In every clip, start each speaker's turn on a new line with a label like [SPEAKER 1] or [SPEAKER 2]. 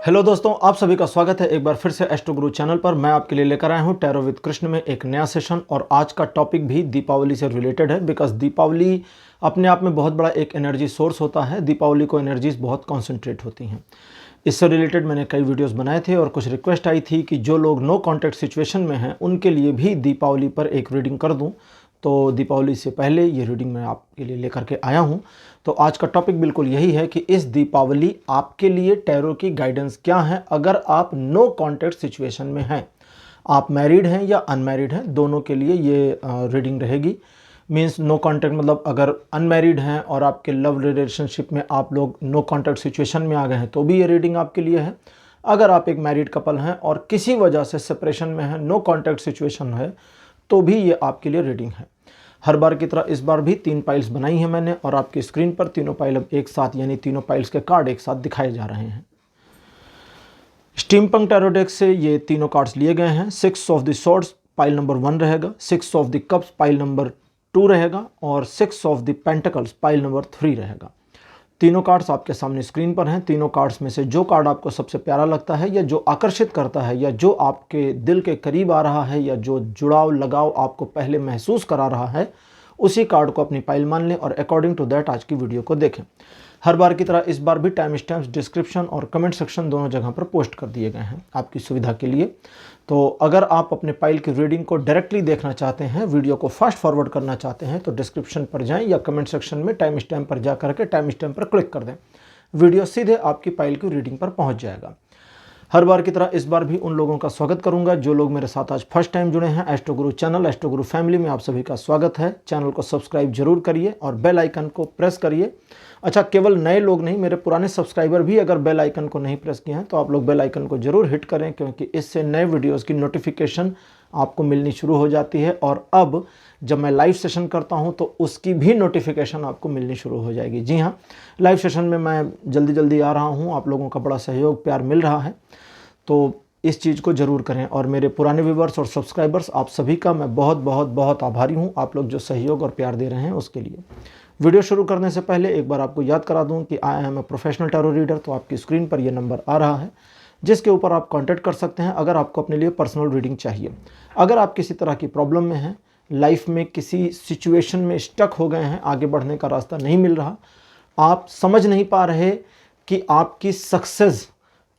[SPEAKER 1] Hello दोस्तों, आप सभी का स्वागत है एक बार फिर से एस्ट्रो गुरु चैनल पर। मैं आपके लिए लेकर आया हूं टैरो विद कृष्ण में एक नया सेशन। और आज का टॉपिक भी दीपावली से रिलेटेड है, बिकॉज दीपावली अपने आप में बहुत बड़ा एक एनर्जी सोर्स होता है। दीपावली को एनर्जीज बहुत कॉन्सेंट्रेट होती हैं। इससे रिलेटेड मैंने कई वीडियोस बनाए थे और कुछ रिक्वेस्ट आई थी कि जो लोग नो कॉन्टैक्ट सिचुएशन में हैं उनके लिए भी दीपावली पर एक रीडिंग कर दूं। तो दीपावली से पहले ये रीडिंग मैं आपके लिए लेकर के आया हूं। तो आज का टॉपिक बिल्कुल यही है कि इस दीपावली आपके लिए टैरो की गाइडेंस क्या है अगर आप नो कॉन्टैक्ट सिचुएशन में हैं। आप मैरिड हैं या अनमैरिड हैं, दोनों के लिए ये रीडिंग रहेगी। मीन्स नो कॉन्टैक्ट मतलब अगर अनमैरिड हैं और आपके लव रिलेशनशिप में आप लोग नो कॉन्टैक्ट सिचुएशन में आ गए हैं तो भी ये रीडिंग आपके लिए है। अगर आप एक मैरिड कपल हैं और किसी वजह से सेपरेशन में हैं, नो कॉन्टैक्ट सिचुएशन है, तो भी ये आपके लिए रीडिंग है। हर बार की तरह इस बार भी 3 पाइल्स बनाई हैं मैंने और आपकी स्क्रीन पर तीनों पाइल अब एक साथ यानी तीनों पाइल्स के कार्ड एक साथ दिखाए जा रहे हैं। स्टीमपंक टैरो डेक से ये तीनों कार्ड्स लिए गए हैं। 6 of the swords pile number 1 रहेगा, 6 of the cups pile number 2 रहेगा और 6 of the pentacles pile number 3 रहेगा। तीनों कार्ड्स आपके सामने स्क्रीन पर हैं। तीनों कार्ड्स में से जो कार्ड आपको सबसे प्यारा लगता है या जो आकर्षित करता है या जो आपके दिल के करीब आ रहा है या जो जुड़ाव लगाव आपको पहले महसूस करा रहा है, उसी कार्ड को अपनी पाइल मान लें और अकॉर्डिंग टू दैट आज की वीडियो को देखें। हर बार की तरह इस बार भी टाइम स्टैम्प्स डिस्क्रिप्शन और कमेंट सेक्शन दोनों जगह पर पोस्ट कर दिए गए हैं आपकी सुविधा के लिए। तो अगर आप अपने पाइल की रीडिंग को डायरेक्टली देखना चाहते हैं, वीडियो को फास्ट फॉरवर्ड करना चाहते हैं, तो डिस्क्रिप्शन पर जाएं या कमेंट सेक्शन में टाइम स्टैम्प पर जा करके टाइम स्टैम्प पर क्लिक कर दें। वीडियो सीधे आपकी पाइल की रीडिंग पर पहुंच जाएगा। हर बार की तरह इस बार भी उन लोगों का स्वागत करूंगा जो लोग मेरे साथ आज फर्स्ट टाइम जुड़े हैं। एस्ट्रो गुरु चैनल, एस्ट्रो गुरु फैमिली में आप सभी का स्वागत है। चैनल को सब्सक्राइब जरूर करिए और बेल आइकन को प्रेस करिए। अच्छा, केवल नए लोग नहीं, मेरे पुराने सब्सक्राइबर भी अगर बेल आइकन को नहीं प्रेस किए हैं तो आप लोग बेल आइकन को जरूर हिट करें, क्योंकि इससे नए वीडियोस की नोटिफिकेशन आपको मिलनी शुरू हो जाती है। और अब जब मैं लाइव सेशन करता हूं तो उसकी भी नोटिफिकेशन आपको मिलनी शुरू हो जाएगी। जी हाँ, लाइव सेशन में मैं जल्दी जल्दी आ रहा हूं, आप लोगों का बड़ा सहयोग प्यार मिल रहा है, तो इस चीज़ को ज़रूर करें। और मेरे पुराने व्यूवर्स और सब्सक्राइबर्स, आप सभी का मैं बहुत बहुत बहुत आभारी हूं, आप लोग जो सहयोग और प्यार दे रहे हैं उसके लिए। वीडियो शुरू करने से पहले एक बार आपको याद करा दूं कि I am a professional tarot reader. तो आपकी स्क्रीन पर यह नंबर आ रहा है जिसके ऊपर आप कांटेक्ट कर सकते हैं अगर आपको अपने लिए पर्सनल रीडिंग चाहिए। अगर आप किसी तरह की प्रॉब्लम में हैं, लाइफ में किसी सिचुएशन में स्टक हो गए हैं, आगे बढ़ने का रास्ता नहीं मिल रहा, आप समझ नहीं पा रहे कि आपकी सक्सेस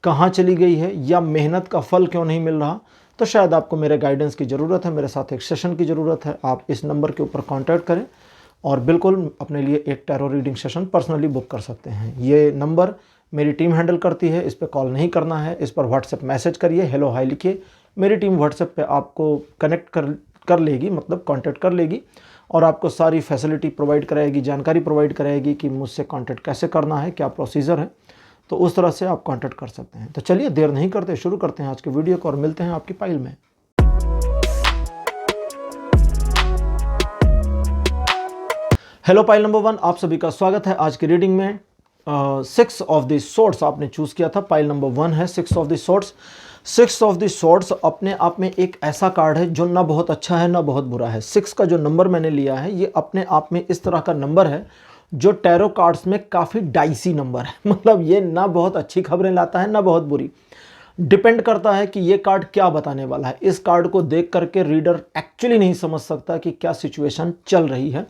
[SPEAKER 1] कहाँ चली गई है या मेहनत का फल क्यों नहीं मिल रहा, तो शायद आपको मेरे गाइडेंस की ज़रूरत है, मेरे साथ एक सेशन की ज़रूरत है। आप इस नंबर के ऊपर कांटेक्ट करें और बिल्कुल अपने लिए एक tarot reading session personally book कर सकते हैं। ये नंबर मेरी टीम हैंडल करती है, इस पर कॉल नहीं करना है, इस पर व्हाट्सएप मैसेज करिए, हेलो हाय लिखिए। मेरी टीम व्हाट्सएप पे आपको कनेक्ट कर लेगी, मतलब कांटेक्ट कर लेगी और आपको सारी फैसिलिटी प्रोवाइड कराएगी, जानकारी प्रोवाइड कराएगी कि मुझसे कांटेक्ट कैसे करना है, क्या प्रोसीजर है। तो उस तरह से आप कांटेक्ट कर सकते हैं। तो चलिए देर नहीं करते, शुरू करते हैं आज के वीडियो को और मिलते हैं आपकी पाइल में। हेलो पाइल नंबर 1, आप सभी का स्वागत है आज की रीडिंग में। 6 ऑफ द स्वॉर्ड्स आपने चूज किया था, पाइल नंबर 1 है 6 of the swords. 6 of the swords अपने आप में एक ऐसा कार्ड है जो ना बहुत अच्छा है ना बहुत बुरा है। 6 का जो नंबर मैंने लिया है ये अपने आप में इस तरह का नंबर है जो टैरो कार्ड्स में काफ़ी डाइसी नंबर है। मतलब ये ना बहुत अच्छी खबरें लाता है ना बहुत बुरी। डिपेंड करता है कि ये कार्ड क्या बताने वाला है। इस कार्ड को देख करके रीडर एक्चुअली नहीं समझ सकता कि क्या सिचुएशन चल रही है।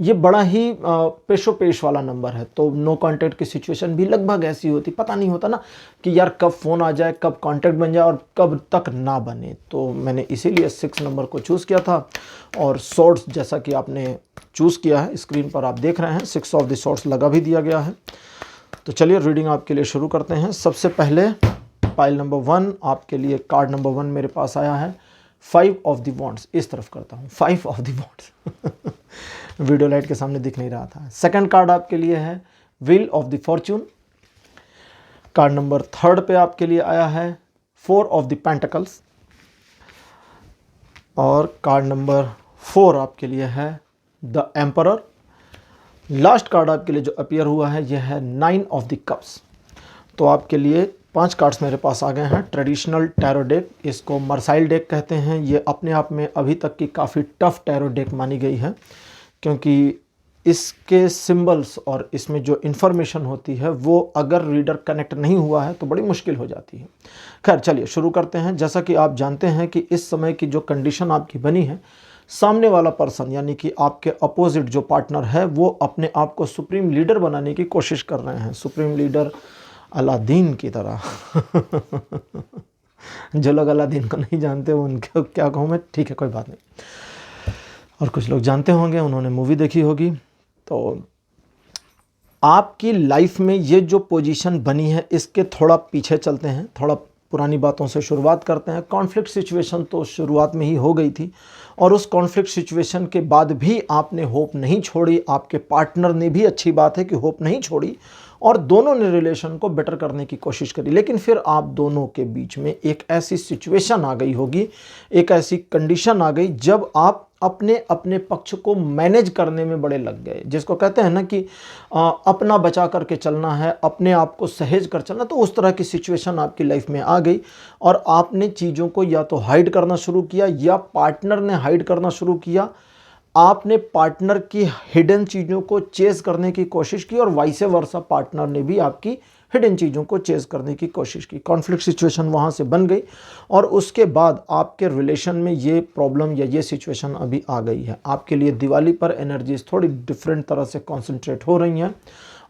[SPEAKER 1] ये बड़ा ही पेशो पेश वाला नंबर है। तो नो कांटेक्ट की सिचुएशन भी लगभग ऐसी होती, पता नहीं होता ना कि यार कब फ़ोन आ जाए, कब कांटेक्ट बन जाए और कब तक ना बने। तो मैंने इसीलिए 6 नंबर को चूज़ किया था। और स्वॉर्ड्स जैसा कि आपने चूज़ किया है, स्क्रीन पर आप देख रहे हैं 6 ऑफ द स्वॉर्ड्स लगा भी दिया गया है। तो चलिए रीडिंग आपके लिए शुरू करते हैं। सबसे पहले पाइल नंबर 1 आपके लिए कार्ड नंबर 1 मेरे पास आया है 5 ऑफ द वॉन्ड्स। इस तरफ करता हूँ, 5 of the wands. Video light के सामने दिख नहीं रहा था। सेकंड कार्ड आपके लिए है wheel of the Fortune. Card number 3 पे आपके लिए आया है 4 ऑफ द पेंटिकल्स। और कार्ड नंबर 4 आपके लिए है द एम्परर। लास्ट कार्ड आपके लिए जो अपीयर हुआ है यह है 9 ऑफ द कप्स। तो आपके लिए 5 कार्ड्स मेरे पास आ गए हैं। ट्रेडिशनल टैरो डेक, इसको मर्साइल डेक कहते हैं। ये अपने आप में अभी तक की काफ़ी टफ टैरो डेक मानी गई है, क्योंकि इसके सिंबल्स और इसमें जो इन्फॉर्मेशन होती है वो अगर रीडर कनेक्ट नहीं हुआ है तो बड़ी मुश्किल हो जाती है। खैर चलिए शुरू करते हैं। जैसा कि आप जानते हैं कि इस समय की जो कंडीशन आपकी बनी है, सामने वाला पर्सन यानी कि आपके अपोजिट जो पार्टनर है वो अपने आप को सुप्रीम लीडर बनाने की कोशिश कर रहे हैं, सुप्रीम लीडर अलादीन की तरह। जो लोग अलादीन को नहीं जानते वो उनके क्या कहूँ मैं, ठीक है कोई बात नहीं। और कुछ लोग जानते होंगे, उन्होंने मूवी देखी होगी। तो आपकी लाइफ में ये जो पोजीशन बनी है इसके थोड़ा पीछे चलते हैं, थोड़ा पुरानी बातों से शुरुआत करते हैं। कॉन्फ्लिक्ट सिचुएशन तो शुरुआत में ही हो गई थी और उस कॉन्फ्लिक्ट सिचुएशन के बाद भी आपने होप नहीं छोड़ी, आपके पार्टनर ने भी, अच्छी बात है कि होप नहीं छोड़ी, और दोनों ने रिलेशन को बेटर करने की कोशिश करी। लेकिन फिर आप दोनों के बीच में एक ऐसी सिचुएशन आ गई होगी, एक ऐसी कंडीशन आ गई जब आप अपने अपने पक्ष को मैनेज करने में बड़े लग गए, जिसको कहते हैं ना कि अपना बचा करके चलना है, अपने आप को सहेज कर चलना। तो उस तरह की सिचुएशन आपकी लाइफ में आ गई और आपने चीज़ों को या तो हाइड करना शुरू किया या पार्टनर ने हाइड करना शुरू किया। आपने पार्टनर की हिडन चीज़ों को चेज़ करने की कोशिश की और वाइस वर्सा पार्टनर ने भी आपकी हिडन चीज़ों को चेज़ करने की कोशिश की। कॉन्फ्लिक्ट सिचुएशन वहाँ से बन गई और उसके बाद आपके रिलेशन में ये प्रॉब्लम या ये सिचुएशन अभी आ गई है। आपके लिए दिवाली पर एनर्जीज थोड़ी डिफरेंट तरह से कॉन्सेंट्रेट हो रही हैं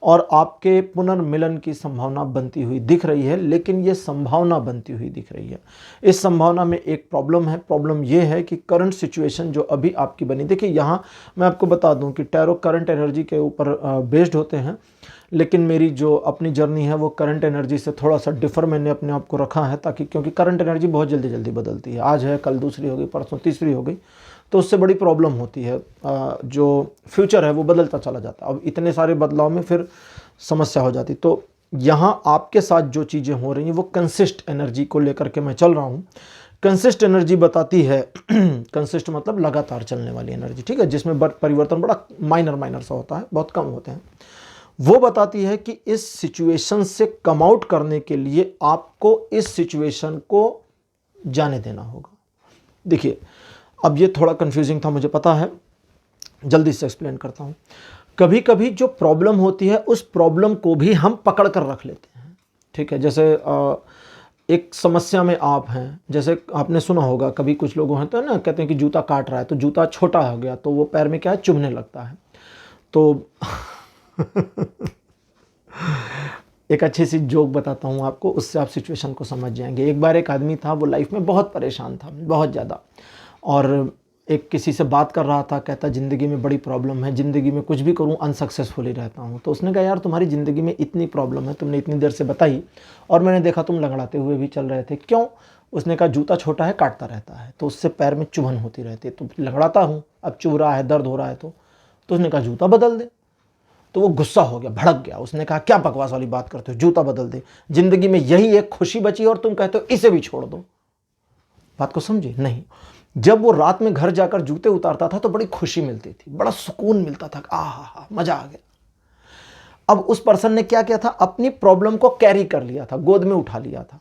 [SPEAKER 1] और आपके पुनर्मिलन की संभावना बनती हुई दिख रही है। लेकिन ये संभावना बनती हुई दिख रही है। इस संभावना में एक प्रॉब्लम है। प्रॉब्लम ये है कि करंट सिचुएशन जो अभी आपकी बनी, देखिए यहाँ मैं आपको बता दूं कि टैरो करंट एनर्जी के ऊपर बेस्ड होते हैं, लेकिन मेरी जो अपनी जर्नी है वो करंट एनर्जी से थोड़ा सा डिफर मैंने अपने आप को रखा है, ताकि क्योंकि करंट एनर्जी बहुत जल्दी जल्दी बदलती है। आज है, कल दूसरी हो गई, परसों तीसरी हो गई, तो उससे बड़ी प्रॉब्लम होती है। जो फ्यूचर है वो बदलता चला जाता है। अब इतने सारे बदलाव में फिर समस्या हो जाती। तो यहाँ आपके साथ जो चीज़ें हो रही हैं वो कंसिस्ट एनर्जी को लेकर के मैं चल रहा हूँ। कंसिस्ट एनर्जी बताती है, कंसिस्ट मतलब लगातार चलने वाली एनर्जी, ठीक है, जिसमें परिवर्तन बड़ा माइनर सा होता है, बहुत कम होते हैं। वो बताती है कि इस सिचुएशन से कम आउट करने के लिए आपको इस सिचुएशन को जाने देना होगा। देखिए अब ये थोड़ा कंफ्यूजिंग था, मुझे पता है, जल्दी से एक्सप्लेन करता हूँ। कभी कभी जो प्रॉब्लम होती है उस प्रॉब्लम को भी हम पकड़ कर रख लेते हैं, ठीक है। जैसे एक समस्या में आप हैं, जैसे आपने सुना होगा कभी कुछ लोग हैं तो ना कहते हैं कि जूता काट रहा है, तो जूता छोटा हो गया तो वो पैर में क्या है, चुभने लगता है। तो एक अच्छी सी जोक बताता हूँ आपको, उससे आप सिचुएशन को समझ जाएंगे। एक बार एक आदमी था, वो लाइफ में बहुत परेशान था, बहुत ज़्यादा, और एक किसी से बात कर रहा था, कहता ज़िंदगी में बड़ी प्रॉब्लम है, ज़िंदगी में कुछ भी करूँ अनसक्सेसफुल ही रहता हूँ। तो उसने कहा यार तुम्हारी ज़िंदगी में इतनी प्रॉब्लम है, तुमने इतनी देर से बताई और मैंने देखा तुम लंगड़ाते हुए भी चल रहे थे, क्यों? उसने कहा जूता छोटा है, काटता रहता है, तो उससे पैर में चुभन होती रहती है, तो लंगड़ाता हूँ, अब चुभ रहा है, दर्द हो रहा है। तो उसने कहा जूता बदल दे। तो वो गुस्सा हो गया, भड़क गया। उसने कहा क्या बकवास वाली बात करते हो, जूता बदल दे, ज़िंदगी में यही एक खुशी बची और तुम कहते हो इसे भी छोड़ दो। बात को समझे? नहीं। जब वो रात में घर जाकर जूते उतारता था तो बड़ी खुशी मिलती थी, बड़ा सुकून मिलता था, आहा मजा आ गया। अब उस पर्सन ने क्या किया था, अपनी प्रॉब्लम को कैरी कर लिया था, गोद में उठा लिया था।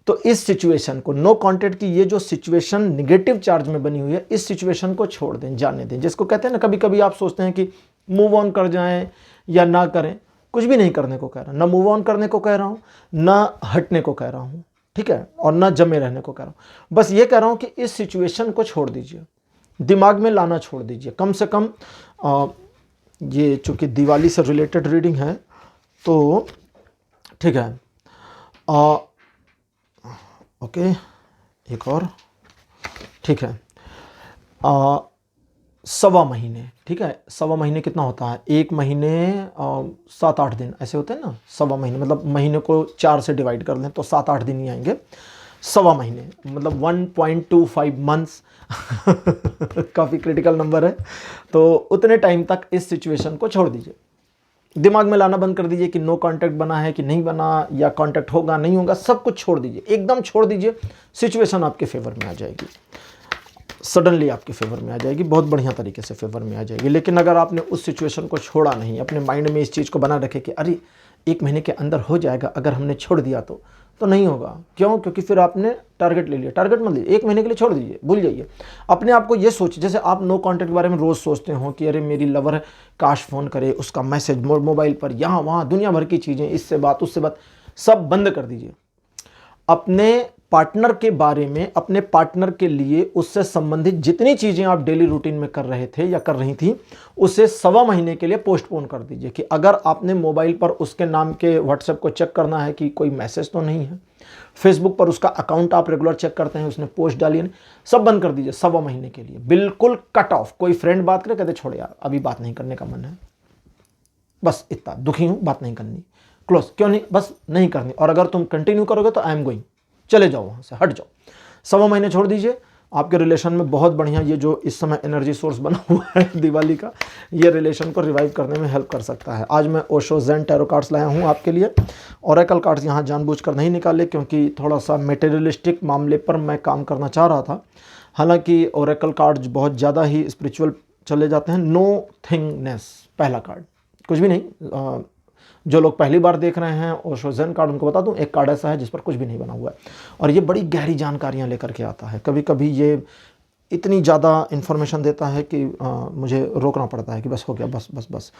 [SPEAKER 1] तो इस सिचुएशन को, नो कॉन्टेक्ट की ये जो सिचुएशन निगेटिव चार्ज में बनी हुई है, इस सिचुएशन को छोड़ दें, जाने दें। जिसको कहते हैं ना, कभी कभी आप सोचते हैं कि मूव ऑन कर जाएं या ना करें, कुछ भी नहीं करने को कह रहा, ना मूव ऑन करने को कह रहा हूं, ना हटने को कह रहा हूं, ठीक है, और ना जमे रहने को कह रहा हूं। बस ये कह रहा हूं कि इस सिचुएशन को छोड़ दीजिए, दिमाग में लाना छोड़ दीजिए। कम से कम ये चूंकि दिवाली से रिलेटेड रीडिंग है तो ठीक है, ओके, एक और, ठीक है, 1.25 महीने, ठीक है। 1.25 महीने कितना होता है, 1 महीने 7-8 दिन ऐसे होते हैं ना। 1.25 महीने मतलब महीने को 4 से डिवाइड कर लें तो 7-8 दिन ही आएंगे। 1.25 महीने मतलब 1.25 मंथ्स काफ़ी क्रिटिकल नंबर है। तो उतने टाइम तक इस सिचुएशन को छोड़ दीजिए, दिमाग में लाना बंद कर दीजिए कि नो कांटेक्ट बना है कि नहीं बना, या कांटेक्ट होगा नहीं होगा, सब कुछ छोड़ दीजिए, एकदम छोड़ दीजिए। सिचुएशन आपके फेवर में आ जाएगी, सडनली आपके फेवर में आ जाएगी, बहुत बढ़िया तरीके से फेवर में आ जाएगी। लेकिन अगर आपने उस सिचुएशन को छोड़ा नहीं, अपने माइंड में इस चीज़ को बना रखे कि अरे 1 महीने के अंदर हो जाएगा, अगर हमने छोड़ दिया तो नहीं होगा। क्यों? क्योंकि फिर आपने टारगेट ले लिया। टारगेट मत लीजिए, 1 महीने के लिए छोड़ दीजिए, भूल जाइए। अपने आप को ये सोचिए, जैसे आप नो कॉन्टैक्ट के बारे में रोज़ सोचते हो कि अरे मेरी लवर है, काश फ़ोन करे, उसका मैसेज मोबाइल पर यहाँ वहाँ दुनिया भर की चीज़ें, इससे बात उससे बात, सब बंद कर दीजिए। अपने पार्टनर के बारे में, अपने पार्टनर के लिए उससे संबंधित जितनी चीज़ें आप डेली रूटीन में कर रहे थे या कर रही थी, उसे 1.25 महीने के लिए पोस्टपोन कर दीजिए। कि अगर आपने मोबाइल पर उसके नाम के व्हाट्सएप को चेक करना है कि कोई मैसेज तो नहीं है, फेसबुक पर उसका अकाउंट आप रेगुलर चेक करते हैं, उसने पोस्ट डाली है, सब बंद कर दीजिए 1.25 महीने के लिए, बिल्कुल कट ऑफ। कोई फ्रेंड बात करे, कहते छोड़ यार अभी बात नहीं करने का मन है, बस इतना दुखी हूँ, बात नहीं करनी, क्लोज। क्यों नहीं? बस नहीं करनी। और अगर तुम कंटिन्यू करोगे तो आई एम गोइंग, चले जाओ वहाँ से, हट जाओ। 1.25 महीने छोड़ दीजिए। आपके रिलेशन में बहुत बढ़िया ये जो इस समय एनर्जी सोर्स बना हुआ है दिवाली का, ये रिलेशन को रिवाइव करने में हेल्प कर सकता है। आज मैं ओशो ज़ेन टैरो कार्ड्स लाया हूँ आपके लिए। ओरेकल कार्ड्स यहाँ जानबूझकर नहीं निकाले क्योंकि थोड़ा सा मटेरियलिस्टिक मामले पर मैं काम करना चाह रहा था। हालांकि ओरेकल कार्ड्स बहुत ज़्यादा ही स्पिरिचुअल चले जाते हैं। नो थिंगनेस पहला कार्ड, कुछ भी नहीं। जो लोग पहली बार देख रहे हैं ओशो ज़ेन कार्ड, उनको बता दूं, एक कार्ड ऐसा है जिस पर कुछ भी नहीं बना हुआ है और ये बड़ी गहरी जानकारियां लेकर के आता है। कभी कभी ये इतनी ज़्यादा इन्फॉर्मेशन देता है कि मुझे रोकना पड़ता है कि बस हो गया, बस बस बस।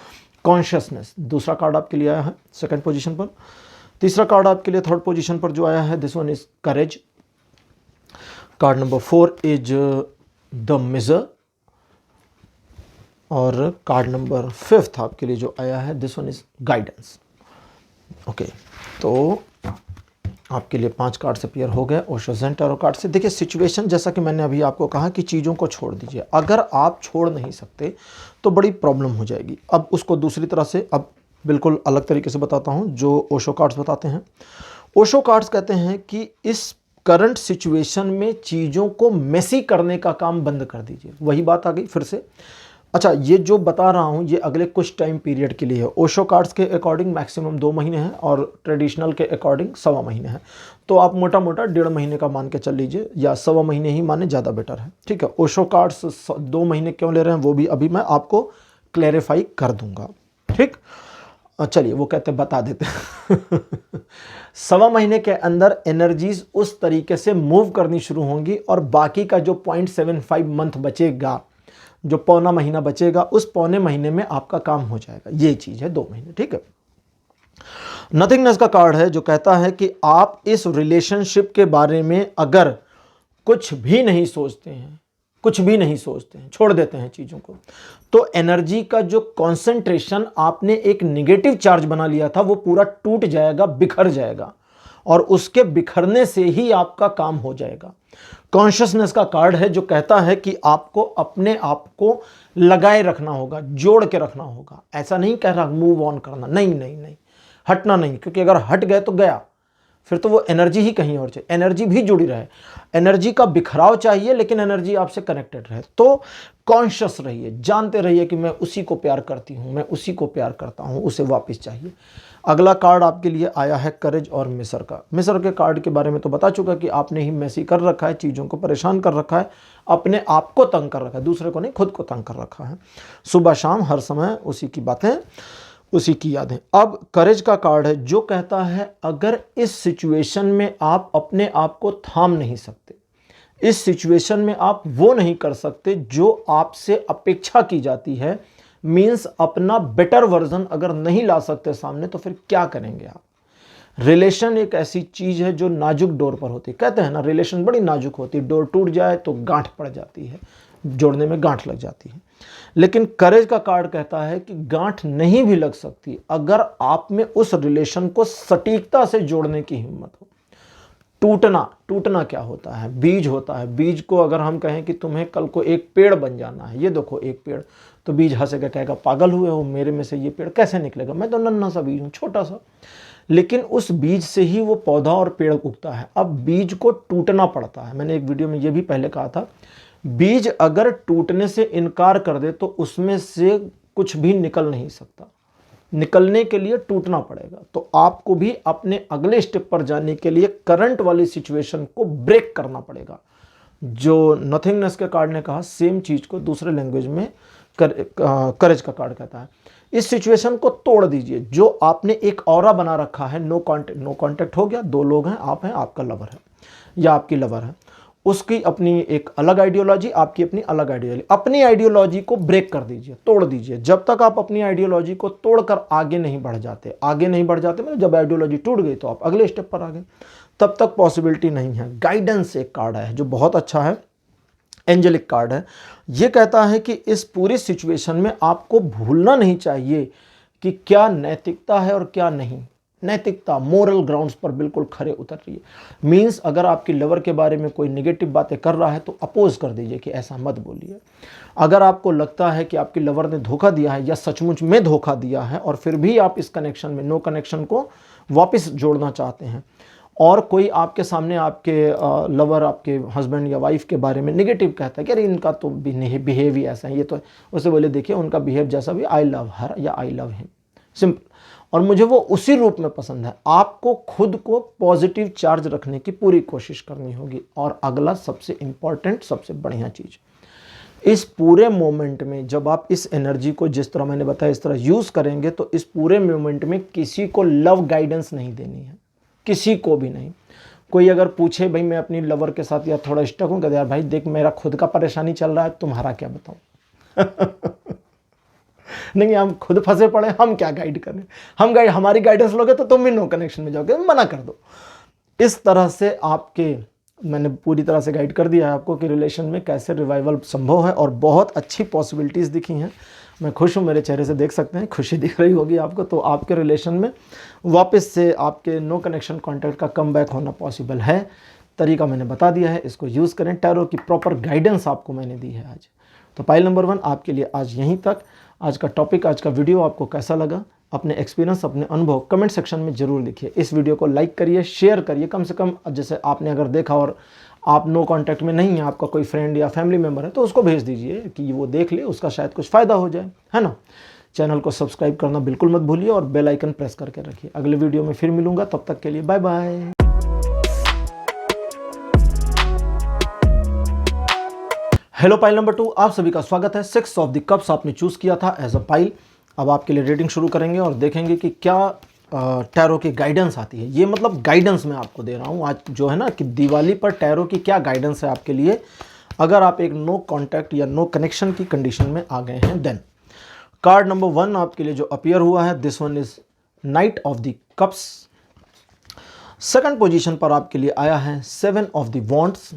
[SPEAKER 1] कॉन्शियसनेस दूसरा कार्ड आपके लिए आया है 2nd पोजीशन पर। तीसरा कार्ड आपके लिए 3rd पोजीशन पर जो आया है, this one is courage. Card number 4 is the miser और कार्ड नंबर 5 आपके लिए जो आया है, this one is guidance. Okay, तो आपके लिए 5 कार्ड से अपीयर हो गए ओशो ज़ेन टैरो कार्ड से। देखिए सिचुएशन, जैसा कि मैंने अभी आपको कहा कि चीज़ों को छोड़ दीजिए। अगर आप छोड़ नहीं सकते तो बड़ी प्रॉब्लम हो जाएगी। अब उसको दूसरी तरह से, अब बिल्कुल अलग तरीके से बताता हूँ जो ओशो कार्ड्स बताते हैं। ओशो कार्ड्स कहते हैं कि इस करंट सिचुएशन में चीज़ों को मेसी करने का काम बंद कर दीजिए। वही बात आ गई फिर से। अच्छा, ये जो बता रहा हूँ ये अगले कुछ टाइम पीरियड के लिए है। ओशो कार्ड्स के अकॉर्डिंग मैक्सिमम 2 महीने हैं और ट्रेडिशनल के अकॉर्डिंग 1.25 महीने हैं। तो आप मोटा मोटा 1.5 महीने का मान के चल लीजिए, या 1.25 महीने ही माने, ज़्यादा बेटर है। ठीक है, ओशो कार्ड्स 2 महीने क्यों ले रहे हैं वो भी अभी मैं आपको क्लैरिफाई कर दूंगा। ठीक, चलिए वो कहते हैं बता देते हैं 1.25 महीने के अंदर एनर्जीज उस तरीके से मूव करनी शुरू होंगी और बाकी का जो 0.75 मंथ बचेगा, जो पौना महीना बचेगा, उस पौने महीने में आपका काम हो जाएगा। ये चीज है 2 महीने। ठीक है, नथिंगनेस का कार्ड है जो कहता है कि आप इस रिलेशनशिप के बारे में अगर कुछ भी नहीं सोचते हैं, कुछ भी नहीं सोचते हैं, छोड़ देते हैं चीजों को, तो एनर्जी का जो कंसंट्रेशन आपने एक नेगेटिव चार्ज बना लिया था वो पूरा टूट जाएगा, बिखर जाएगा और उसके बिखरने से ही आपका काम हो जाएगा। कॉन्शियसनेस का कार्ड है जो कहता है कि आपको अपने आप को लगाए रखना होगा, जोड़ के रखना होगा। ऐसा नहीं कह रहा मूव ऑन करना, नहीं नहीं नहीं, हटना नहीं, क्योंकि अगर हट गए तो गया, फिर तो वो एनर्जी ही कहीं और चाहिए। एनर्जी भी जुड़ी रहे, एनर्जी का बिखराव चाहिए लेकिन एनर्जी आपसे कनेक्टेड रहे। तो कॉन्शियस रहिए, जानते रहिए कि मैं उसी को प्यार करती हूँ, मैं उसी को प्यार करता हूँ, उसे वापस चाहिए। अगला कार्ड आपके लिए आया है करेज और मिसर का। मिसर के कार्ड के बारे में तो बता चुका कि आपने ही मैसी कर रखा है, चीज़ों को परेशान कर रखा है, अपने आप को तंग कर रखा है, दूसरे को नहीं, खुद को तंग कर रखा है। सुबह शाम हर समय उसी की बातें, उसी की यादें। अब करेज का कार्ड है जो कहता है अगर इस सिचुएशन में आप अपने आप को थाम नहीं सकते, इस सिचुएशन में आप वो नहीं कर सकते जो आपसे अपेक्षा की जाती है, मीन्स अपना बेटर वर्जन अगर नहीं ला सकते सामने, तो फिर क्या करेंगे आप। रिलेशन एक ऐसी चीज है जो नाजुक डोर पर होती है। कहते हैं ना, रिलेशन बड़ी नाजुक होती है, डोर टूट जाए तो गांठ पड़ जाती है, जोड़ने में गांठ लग जाती है। लेकिन करेज का कार्ड कहता है कि गांठ नहीं भी लग सकती अगर आप में उस रिलेशन को सटीकता से जोड़ने की हिम्मत हो। टूटना क्या होता है? बीज होता है। बीज को अगर हम कहें कि तुम्हें कल को एक पेड़ बन जाना है, ये देखो एक पेड़, तो बीज हंसेगा, कहेगा पागल हुए हो, मेरे में से ये पेड़ कैसे निकलेगा, मैं तो नन्हा सा बीज हूँ, छोटा सा। लेकिन उस बीज से ही वो पौधा और पेड़ उगता है। अब बीज को टूटना पड़ता है। मैंने एक वीडियो में ये भी पहले कहा था, बीज अगर टूटने से इनकार कर दे तो उसमें से कुछ भी निकल नहीं सकता। निकलने के लिए टूटना पड़ेगा। तो आपको भी अपने अगले स्टेप पर जाने के लिए करंट वाली सिचुएशन को ब्रेक करना पड़ेगा। जो नथिंगनेस के कार्ड ने कहा, सेम चीज को दूसरे लैंग्वेज में करेज का कार्ड कहता है। इस सिचुएशन को तोड़ दीजिए। जो आपने एक ऑरा बना रखा है, नो कांटेक्ट हो गया, दो लोग हैं, आप हैं, आपका लवर है या आपकी लवर है, उसकी अपनी एक अलग आइडियोलॉजी, आपकी अपनी अलग आइडियोलॉजी, अपनी आइडियोलॉजी को ब्रेक कर दीजिए, तोड़ दीजिए। जब तक आप अपनी आइडियोलॉजी को तोड़कर आगे नहीं बढ़ जाते मतलब जब आइडियोलॉजी टूट गई तो आप अगले स्टेप पर आ गए, तब तक पॉसिबिलिटी नहीं है। गाइडेंस एक कार्ड है जो बहुत अच्छा है, एंजेलिक कार्ड है। ये कहता है कि इस पूरी सिचुएशन में आपको भूलना नहीं चाहिए कि क्या नैतिकता है और क्या नहीं। नैतिकता, मोरल ग्राउंड्स पर बिल्कुल खरे उतर रही है। मीन्स अगर आपकी लवर के बारे में कोई नेगेटिव बातें कर रहा है तो अपोज कर दीजिए कि ऐसा मत बोलिए। अगर आपको लगता है कि आपकी लवर ने धोखा दिया है या सचमुच में धोखा दिया है और फिर भी आप इस कनेक्शन में, नो कनेक्शन को वापस जोड़ना चाहते हैं, और कोई आपके सामने आपके लवर, आपके हस्बैंड या वाइफ के बारे में नेगेटिव कहता है कि अरे इनका तो बिहेव ही ऐसा है, ये तो, उसे बोले देखिए उनका बिहेव जैसा भी, आई लव हर या आई लव हिम, सिंपल, और मुझे वो उसी रूप में पसंद है। आपको खुद को पॉजिटिव चार्ज रखने की पूरी कोशिश करनी होगी। और अगला सबसे इंपॉर्टेंट, सबसे बढ़िया चीज़, इस पूरे मोमेंट में जब आप इस एनर्जी को जिस तरह मैंने बताया इस तरह यूज़ करेंगे तो इस पूरे मोमेंट में किसी को लव गाइडेंस नहीं देनी है, किसी को भी नहीं। कोई अगर पूछे भाई मैं अपनी लवर के साथ या थोड़ा स्टक हूँ, कहते यार भाई देख मेरा खुद का परेशानी चल रहा है, तुम्हारा क्या बताऊँ। नहीं, हम खुद फंसे पड़े, हम क्या गाइड करें, हमारी गाइडेंस लोगे तो तुम भी नो कनेक्शन में जाओगे, मना कर दो। इस तरह से मैंने पूरी तरह से गाइड कर दिया है आपको कि रिलेशन में कैसे रिवाइवल संभव है, और बहुत अच्छी पॉसिबिलिटीज़ दिखी हैं। मैं खुश हूँ, मेरे चेहरे से देख सकते हैं, खुशी दिख रही होगी आपको। तो आपके रिलेशन में वापस से आपके नो कनेक्शन कॉन्टैक्ट का कम बैक होना पॉसिबल है। तरीका मैंने बता दिया है, इसको यूज़ करें। टैरो की प्रॉपर गाइडेंस आपको मैंने दी है आज। तो पाइल नंबर 1 आपके लिए आज यहीं तक। आज का टॉपिक, आज का वीडियो आपको कैसा लगा, अपने एक्सपीरियंस, अपने अनुभव कमेंट सेक्शन में ज़रूर लिखिए। इस वीडियो को लाइक करिए, शेयर करिए, कम से कम जैसे आपने अगर देखा और आप नो कांटेक्ट में नहीं है, आपका कोई फ्रेंड या फैमिली मेम्बर है तो उसको भेज दीजिए कि वो देख ले, उसका शायद कुछ फ़ायदा हो जाए, है ना। चैनल को सब्सक्राइब करना बिल्कुल मत भूलिए और बेल आइकन प्रेस करके रखिए। अगले वीडियो में फिर मिलूंगा, तब तक के लिए bye bye. Hello pile number 2, आप सभी का स्वागत है। 6 ऑफ द कप्स आपने चूज़ किया था एज अ पाइल। अब आपके लिए रीडिंग शुरू करेंगे और देखेंगे कि क्या टैरो की गाइडेंस आती है। ये मतलब गाइडेंस मैं आपको दे रहा हूँ आज, जो है ना कि दिवाली पर टैरो की क्या गाइडेंस है आपके लिए, अगर आप एक नो कांटेक्ट या नो कनेक्शन की कंडीशन में आ गए हैं। देन कार्ड नंबर 1 आपके लिए जो अपीयर हुआ है, this one is night of the cups. Second position पर आपके लिए आया है 7 ऑफ द वॉन्ड्स।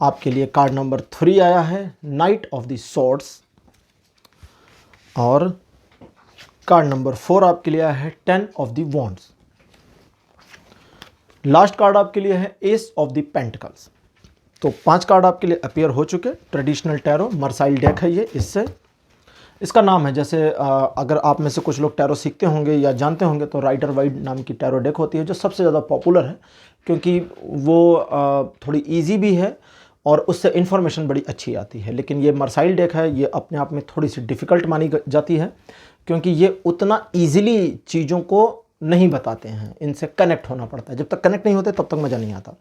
[SPEAKER 1] आपके लिए कार्ड नंबर 3 आया है नाइट ऑफ द सॉर्ड्स, और कार्ड नंबर 4 आपके लिए आया है 10 of the wands. Last card आपके लिए है एस ऑफ द पेंटिकल्स। तो 5 कार्ड आपके लिए अपीयर हो चुके। ट्रेडिशनल टैरो मर्साइल डेक है ये, इसका नाम है, जैसे अगर आप में से कुछ लोग टैरो सीखते होंगे या जानते होंगे तो राइडर वाइड नाम की टैरो डेक होती है, जो सबसे ज़्यादा पॉपुलर है क्योंकि वो थोड़ी इजी भी है और उससे इन्फॉर्मेशन बड़ी अच्छी आती है। लेकिन ये मर्साइल डेक है, ये अपने आप में थोड़ी सी डिफ़िकल्ट मानी जाती है क्योंकि ये उतना ईजिली चीज़ों को नहीं बताते हैं, इनसे कनेक्ट होना पड़ता है। जब तक कनेक्ट नहीं होते तब तक मज़ा नहीं आता।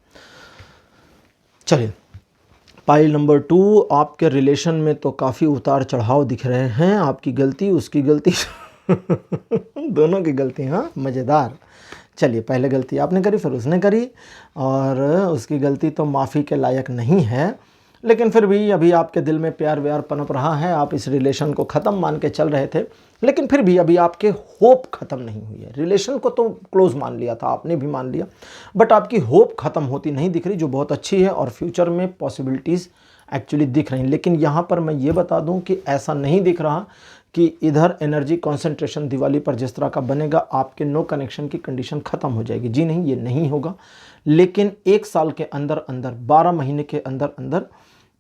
[SPEAKER 1] चलिए, पाइल नंबर 2, आपके रिलेशन में तो काफ़ी उतार चढ़ाव दिख रहे हैं। आपकी गलती, उसकी गलती दोनों की गलती, हाँ, मज़ेदार। चलिए, पहले गलती आपने करी, फिर उसने करी, और उसकी गलती तो माफ़ी के लायक नहीं है, लेकिन फिर भी अभी आपके दिल में प्यार व्यार पनप रहा है। आप इस रिलेशन को ख़त्म मान के चल रहे थे, लेकिन फिर भी अभी आपके होप ख़त्म नहीं हुई है। रिलेशन को तो क्लोज मान लिया था, आपने भी मान लिया, बट आपकी होप ख़त्म होती नहीं दिख रही, जो बहुत अच्छी है, और फ्यूचर में पॉसिबिलिटीज़ एक्चुअली दिख रही हैं। लेकिन यहाँ पर मैं ये बता दूँ कि ऐसा नहीं दिख रहा कि इधर एनर्जी कॉन्सेंट्रेशन दिवाली पर जिस तरह का बनेगा, आपके नो कनेक्शन की कंडीशन ख़त्म हो जाएगी। जी नहीं, ये नहीं होगा। लेकिन 1 साल के अंदर अंदर, 12 महीने के अंदर अंदर,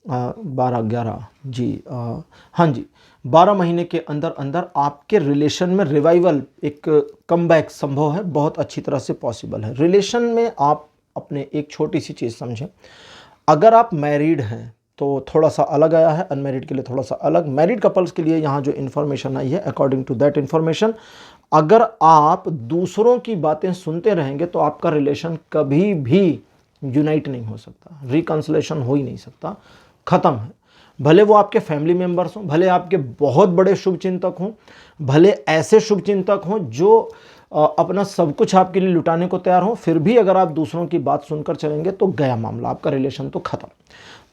[SPEAKER 1] 12-11 जी, हाँ जी, 12 महीने के अंदर अंदर आपके रिलेशन में रिवाइवल, एक कमबैक संभव है, बहुत अच्छी तरह से पॉसिबल है। रिलेशन में आप अपने एक छोटी सी चीज़ समझें, अगर आप मैरिड हैं तो थोड़ा सा अलग आया है, अनमैरिड के लिए थोड़ा सा अलग। मैरिड कपल्स के लिए यहाँ जो इन्फॉर्मेशन आई है, अकॉर्डिंग टू दैट इन्फॉर्मेशन, अगर आप दूसरों की बातें सुनते रहेंगे तो आपका रिलेशन कभी भी यूनाइट नहीं हो सकता, रिकन्सिलेशन हो ही नहीं सकता, ख़त्म है। भले वो आपके फैमिली मेंबर्स हों, भले आपके बहुत बड़े शुभचिंतक हों, भले ऐसे शुभचिंतक हों जो अपना सब कुछ आपके लिए लुटाने को तैयार हों, फिर भी अगर आप दूसरों की बात सुनकर चलेंगे तो गया मामला, आपका रिलेशन तो खत्म।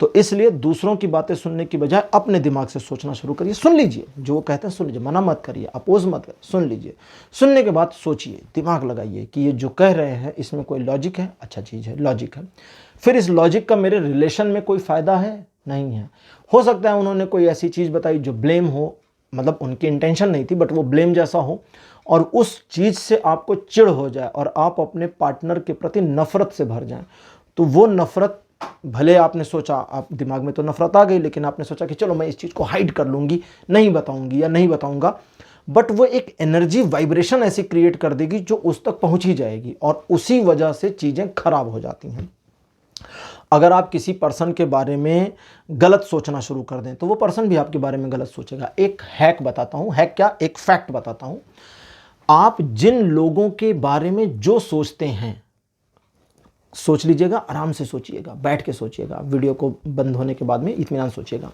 [SPEAKER 1] तो इसलिए दूसरों की बातें सुनने की बजाय अपने दिमाग से सोचना शुरू करिए। सुन लीजिए, जो वो कहते हैं सुन लीजिए, मना मत करिए, अपोज मत करिए, सुन लीजिए। सुनने के बाद सोचिए, दिमाग लगाइए कि ये जो कह रहे हैं इसमें कोई लॉजिक है, अच्छा चीज़ है, लॉजिक है। फिर इस लॉजिक का मेरे रिलेशन में कोई फ़ायदा है, नहीं है। हो सकता है उन्होंने कोई ऐसी चीज़ बताई जो ब्लेम हो, मतलब उनकी इंटेंशन नहीं थी बट वो ब्लेम जैसा हो, और उस चीज़ से आपको चिढ़ हो जाए और आप अपने पार्टनर के प्रति नफ़रत से भर जाएं। तो वो नफ़रत, भले आपने सोचा, आप दिमाग में तो नफ़रत आ गई, लेकिन आपने सोचा कि चलो मैं इस चीज़ को हाइड कर लूँगी, नहीं बताऊँगी या नहीं बताऊँगा, बट वो एक एनर्जी वाइब्रेशन ऐसी क्रिएट कर देगी जो उस तक पहुँच ही जाएगी, और उसी वजह से चीज़ें खराब हो जाती हैं। अगर आप किसी पर्सन के बारे में गलत सोचना शुरू कर दें तो वो पर्सन भी आपके बारे में गलत सोचेगा। एक हैक बताता हूँ, हैक क्या, एक फैक्ट बताता हूँ। आप जिन लोगों के बारे में जो सोचते हैं, सोच लीजिएगा, आराम से सोचिएगा, बैठ के सोचिएगा, वीडियो को बंद होने के बाद में इत्मीनान सोचिएगा।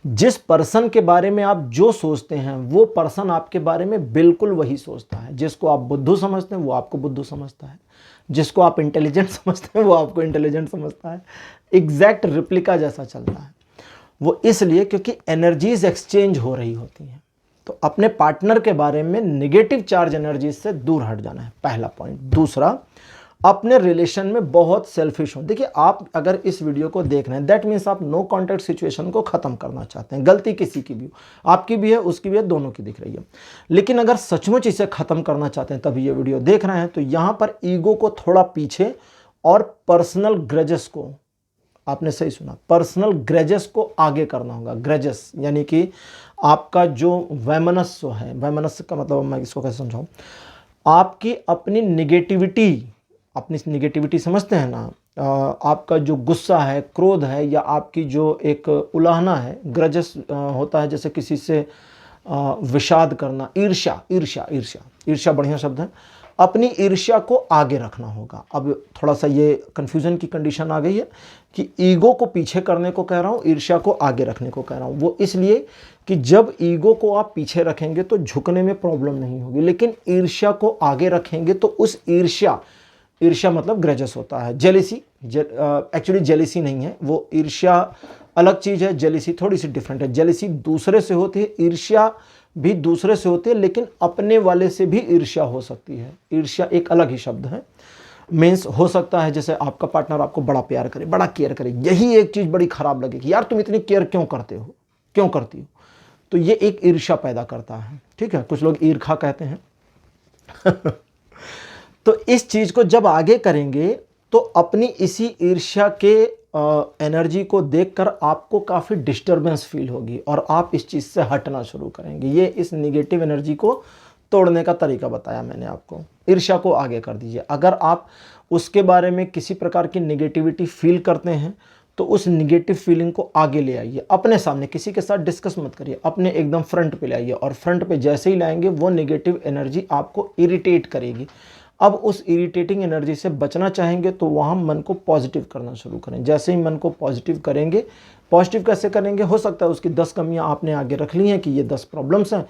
[SPEAKER 1] जिस पर्सन के बारे में आप जो सोचते हैं वो पर्सन आपके बारे में बिल्कुल वही सोचता है। जिसको आप बुद्धू समझते हैं वो आपको बुद्धू समझता है, जिसको आप इंटेलिजेंट समझते हैं वो आपको इंटेलिजेंट समझता है। एग्जैक्ट रिप्लिका जैसा चलता है वो, इसलिए क्योंकि एनर्जीज एक्सचेंज हो रही होती हैं। तो अपने पार्टनर के बारे में नेगेटिव चार्ज एनर्जीज से दूर हट जाना है, पहला पॉइंट। दूसरा, अपने रिलेशन में बहुत सेल्फिश हो। देखिए, आप अगर इस वीडियो को देख रहे हैं दैट मीन्स आप नो कॉन्टैक्ट सिचुएशन को खत्म करना चाहते हैं। गलती किसी की भी हो, आपकी भी है, उसकी भी है, दोनों की दिख रही है। लेकिन अगर सचमुच इसे खत्म करना चाहते हैं तभी ये वीडियो देख रहे हैं, तो यहां पर ईगो को थोड़ा पीछे और पर्सनल ग्रजेस को, आपने सही सुना, पर्सनल ग्रजेस को आगे करना होगा। ग्रजेस यानी कि आपका जो वैमनस्य है, वैमनस्य का मतलब मैं इसको कैसे समझाऊं, आपकी अपनी निगेटिविटी समझते हैं ना, आपका जो गुस्सा है, क्रोध है, या आपकी जो एक उलाहना है, ग्रजस होता है जैसे किसी से विषाद करना, ईर्ष्या बढ़िया शब्द है। अपनी ईर्ष्या को आगे रखना होगा। अब थोड़ा सा ये कन्फ्यूजन की कंडीशन आ गई है कि ईगो को पीछे करने को कह रहा हूँ, ईर्ष्या को आगे रखने को कह रहा हूँ। वो इसलिए कि जब ईगो को आप पीछे रखेंगे तो झुकने में प्रॉब्लम नहीं होगी, लेकिन ईर्ष्या को आगे रखेंगे तो उस ईर्ष्या मतलब ग्रजेस होता है, जेलिसी, एक्चुअली जेलिसी नहीं है वो, ईर्ष्या अलग चीज़ है, जेलिसी थोड़ी सी डिफरेंट है। जेलिसी दूसरे से होती है, ईर्ष्या भी दूसरे से होती है, लेकिन अपने वाले से भी ईर्ष्या हो सकती है। ईर्ष्या एक अलग ही शब्द है। मीन्स हो सकता है जैसे आपका पार्टनर आपको बड़ा प्यार करे, बड़ा केयर करे, यही एक चीज़ बड़ी खराब लगे कि यार तुम इतनी केयर क्यों करते हो, क्यों करती हो, तो ये एक ईर्ष्या पैदा करता है। ठीक है, कुछ लोग ईर्खा कहते हैं। तो इस चीज़ को जब आगे करेंगे तो अपनी इसी ईर्ष्या के एनर्जी को देखकर आपको काफ़ी डिस्टर्बेंस फील होगी और आप इस चीज़ से हटना शुरू करेंगे। ये इस निगेटिव एनर्जी को तोड़ने का तरीका बताया मैंने आपको। ईर्ष्या को आगे कर दीजिए। अगर आप उसके बारे में किसी प्रकार की निगेटिविटी फील करते हैं तो उस निगेटिव फीलिंग को आगे ले आइए, अपने सामने, किसी के साथ डिस्कस मत करिए, अपने एकदम फ्रंट पे ले आइए, और फ्रंट पे जैसे ही लाएंगे वो नेगेटिव एनर्जी आपको इरिटेट करेगी। अब उस इरिटेटिंग एनर्जी से बचना चाहेंगे तो वहाँ मन को पॉजिटिव करना शुरू करें। जैसे ही मन को पॉजिटिव करेंगे, पॉजिटिव कैसे करेंगे, हो सकता है उसकी 10 कमियां आपने आगे रख ली हैं कि ये 10 प्रॉब्लम्स हैं,